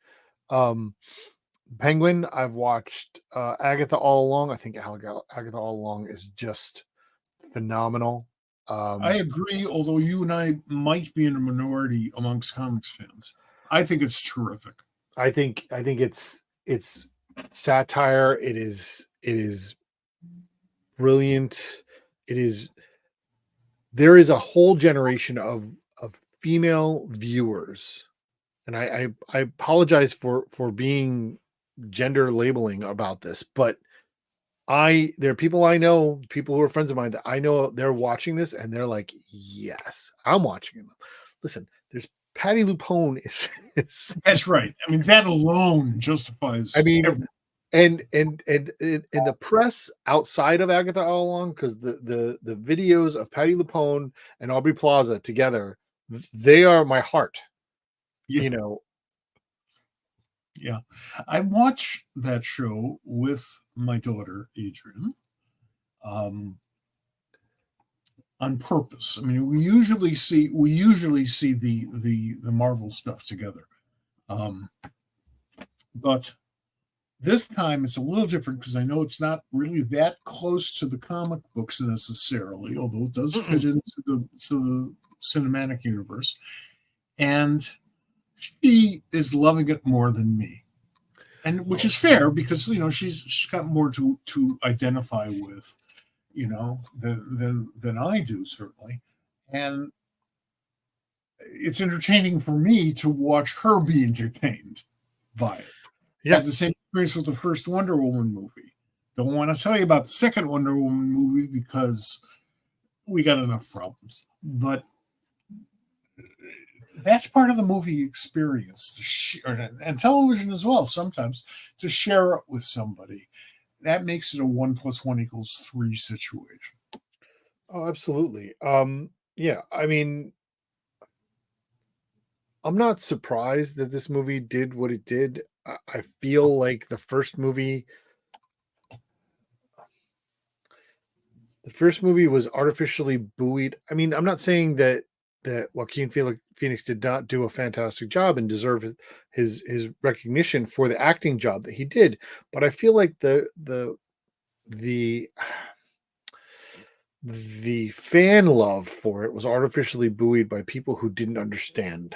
Penguin. I've watched Agatha All Along. I think Agatha All Along is just phenomenal. I agree, although you and I might be in a minority amongst comics fans. I think it's terrific. I think it's satire. It is brilliant. There is a whole generation of female viewers, and I apologize for being gender labeling about this, but there are people I know, people who are friends of mine that I know, they're watching this and they're like, yes, I'm watching it. Listen, there's Patty Lupone is that's right. I mean, that alone justifies. I mean, and in the press outside of Agatha All Along, because the videos of Patty Lupone and Aubrey Plaza together, they are my heart. Yeah. Yeah, I watch that show with my daughter Adrian, on purpose. I mean, we usually see the Marvel stuff together, but this time it's a little different because I know it's not really that close to the comic books necessarily, although it does fit into the cinematic universe, and she is loving it more than me, and which is fair because she's got more to identify with, than I do, certainly, and it's entertaining for me to watch her be entertained by it. Yeah, had the same experience with the first Wonder Woman movie. Don't want to tell you about the second Wonder Woman movie because we got enough problems, but that's part of the movie experience, and television as well, sometimes, to share it with somebody. That makes it a 1 + 1 = 3 situation. Oh, absolutely. Yeah, I mean, I'm not surprised that this movie did what it did. I feel like the first movie was artificially buoyed. I mean, I'm not saying that Joaquin Phoenix did not do a fantastic job and deserve his recognition for the acting job that he did, but I feel like the fan love for it was artificially buoyed by people who don't understand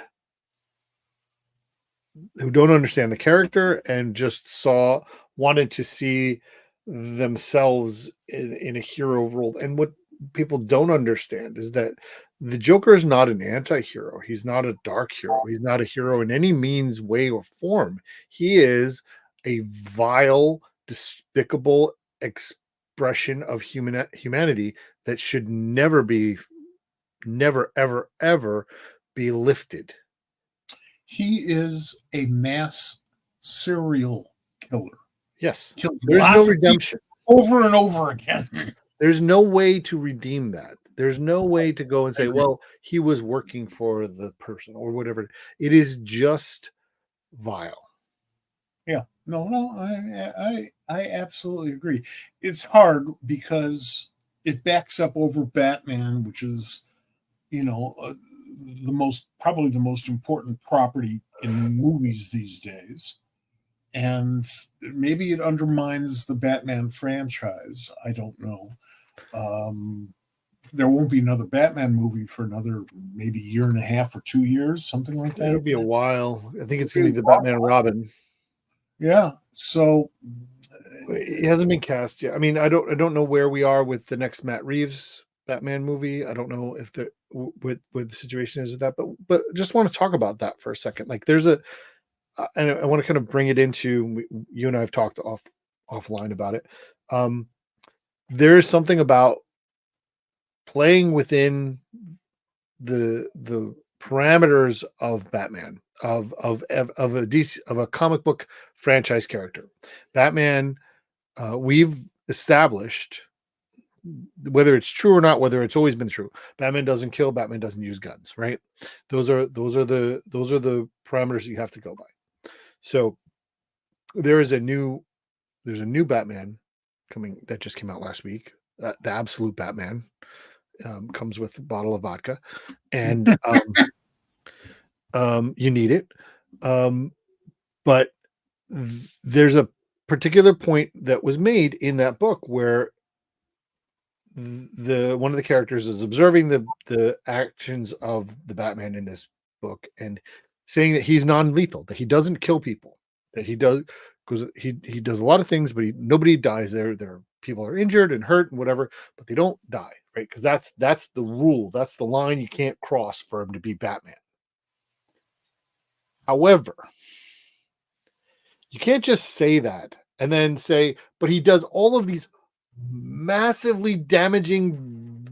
the character and just wanted to see themselves in a hero role. And what people don't understand is that the Joker is not an anti-hero. He's not a dark hero. He's not a hero in any means, way, or form. He is a vile, despicable expression of humanity that should never, ever, ever be lifted. He is a mass serial killer. Yes. Kills There's no lots of redemption. people over and over again. There's no way to redeem that. There's no way to go and say, agree. well, he was working for the person or whatever. It is just vile. Yeah. No, I absolutely agree. It's hard because it backs up over Batman, which is, probably the most important property in movies these days. And maybe it undermines the Batman franchise. I don't know. There won't be another Batman movie for another maybe year and a half or 2 years, something like that. It'll be a while. I think it's going to be the Batman and Robin. Yeah. So it hasn't been cast yet. I mean, I don't know where we are with the next Matt Reeves Batman movie. I don't know if what the situation is with that, but just want to talk about that for a second. Like, there's and I want to kind of bring it into, you and I have talked offline about it. There is something about playing within the parameters of Batman, of a comic book franchise character. Batman, we've established, whether it's true or not, whether it's always been true, Batman doesn't kill, Batman doesn't use guns, right? Those are the parameters you have to go by. So there's a new Batman coming that just came out last week. The Absolute Batman comes with a bottle of vodka, and you need it. But there's a particular point that was made in that book where one of the characters is observing the actions of the Batman in this book and saying that he's non-lethal, that he doesn't kill people, that he does, because he does a lot of things, but nobody dies there. People are injured and hurt and whatever, but they don't die, right? Because that's the rule. That's the line you can't cross for him to be Batman. However, you can't just say that and then say, but he does all of these massively damaging,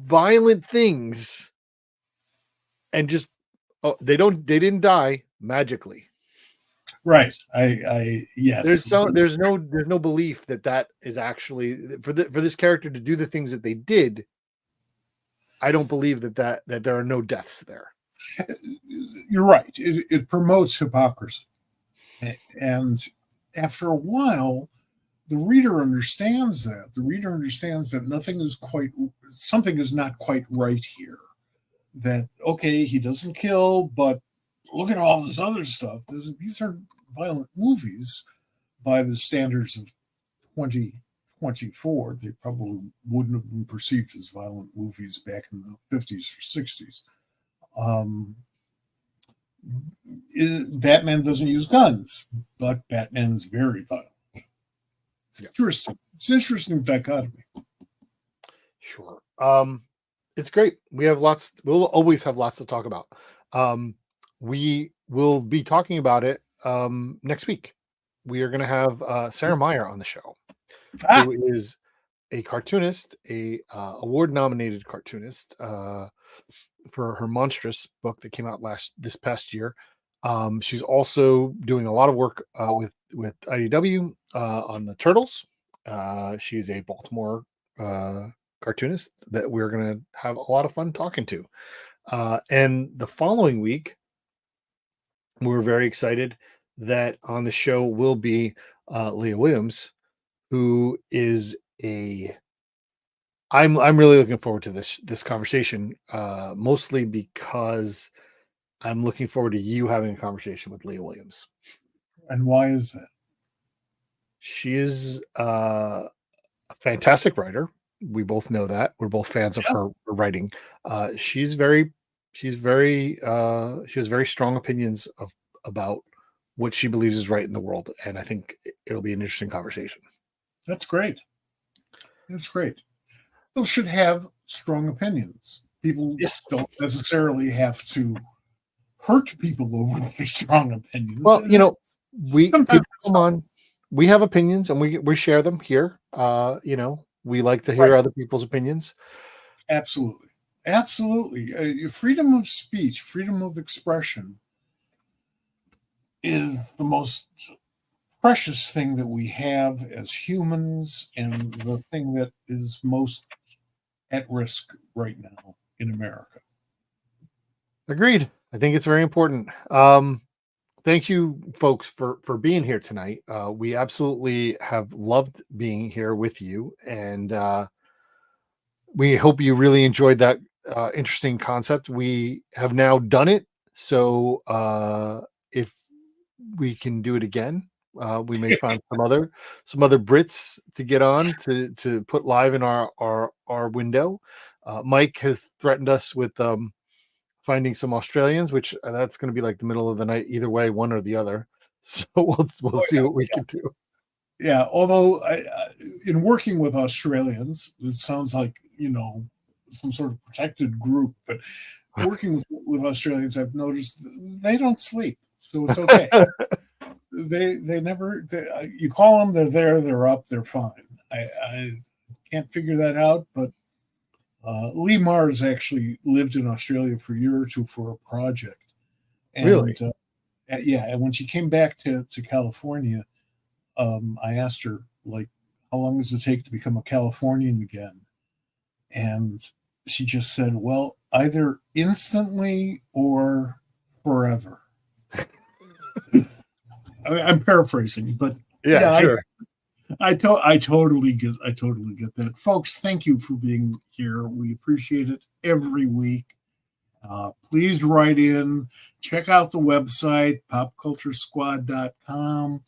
violent things, and just they didn't die magically. Right. I yes. There's no belief that is actually for this character to do the things that they did. I don't believe that there are no deaths there. You're right. It promotes hypocrisy, and after a while, the reader understands that. The reader understands that something is not quite right here. That, okay, he doesn't kill, but look at all this other stuff. These are violent movies by the standards of 2024. They probably wouldn't have been perceived as violent movies back in the 50s or 60s. Batman doesn't use guns, but Batman is very violent. It's interesting. It's an interesting dichotomy. Sure. It's great. We'll always have lots to talk about. We will be talking about it next week. We are going to have Sarah Meyer on the show, who is a cartoonist, a award-nominated cartoonist for her Monstrous book that came out this past year. She's also doing a lot of work with IDW on the Turtles. She's a Baltimore cartoonist that we're going to have a lot of fun talking to. And the following week, we're very excited that on the show will be Leah Williams, who is I'm really looking forward to this conversation, mostly because I'm looking forward to you having a conversation with Leah Williams. And why is that? She is a fantastic writer. We both know that. We're both fans of her writing. She has very strong opinions about what she believes is right in the world, and I think it'll be an interesting conversation. That's great. That's great. People should have strong opinions. People don't necessarily have to hurt people over their strong opinions. Well, we have opinions and we share them here. We like to hear other people's opinions. Absolutely. Freedom of speech, freedom of expression is the most precious thing that we have as humans, and the thing that is most at risk right now in America. Agreed. I think it's very important. Thank you, folks, for being here tonight. We absolutely have loved being here with you, and we hope you really enjoyed that interesting concept. We have now done it, so if we can do it again, we may find some other Brits to get on to put live in our window. Mike has threatened us with finding some Australians, which that's going to be like the middle of the night either way, one or the other. So we'll see what we can do. Yeah, although in working with Australians, it sounds like, some sort of protected group, but working with Australians, I've noticed they don't sleep, so it's okay. they never. You call them, they're there, they're up, they're fine. I can't figure that out, but Lee Mars actually lived in Australia for a year or two for a project. And, really? Yeah, and when she came back to California, I asked her, like, how long does it take to become a Californian again? And she just said, well, either instantly or forever. I'm paraphrasing, but yeah, sure. I totally get that. Folks, thank you for being here. We appreciate it every week. Please write in. Check out the website, popculturesquad.com.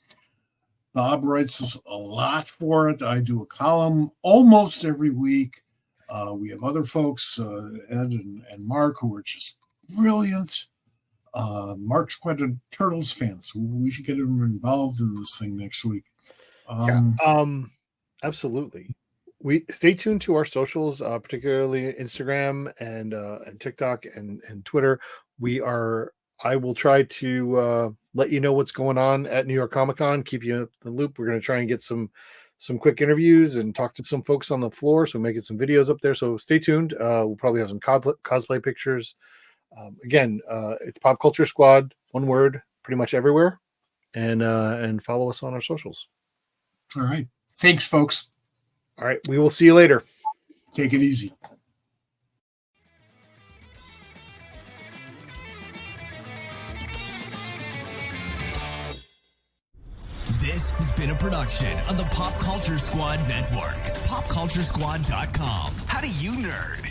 Bob writes us a lot for it. I do a column almost every week. We have other folks, Ed and Mark, who are just brilliant. Mark's quite a Turtles fan, so we should get him involved in this thing next week. Absolutely. We stay tuned to our socials, particularly Instagram and TikTok and Twitter. I will try to let you know what's going on at New York Comic Con, keep you in the loop. We're going to try and get some quick interviews and talk to some folks on the floor. So making some videos up there. So stay tuned. We'll probably have some cosplay pictures. Again, it's Pop Culture Squad, one word, pretty much everywhere. And follow us on our socials. All right. Thanks, folks. All right. We will see you later. Take it easy. This has been a production on the Pop Culture Squad Network. PopCultureSquad.com. How do you nerd?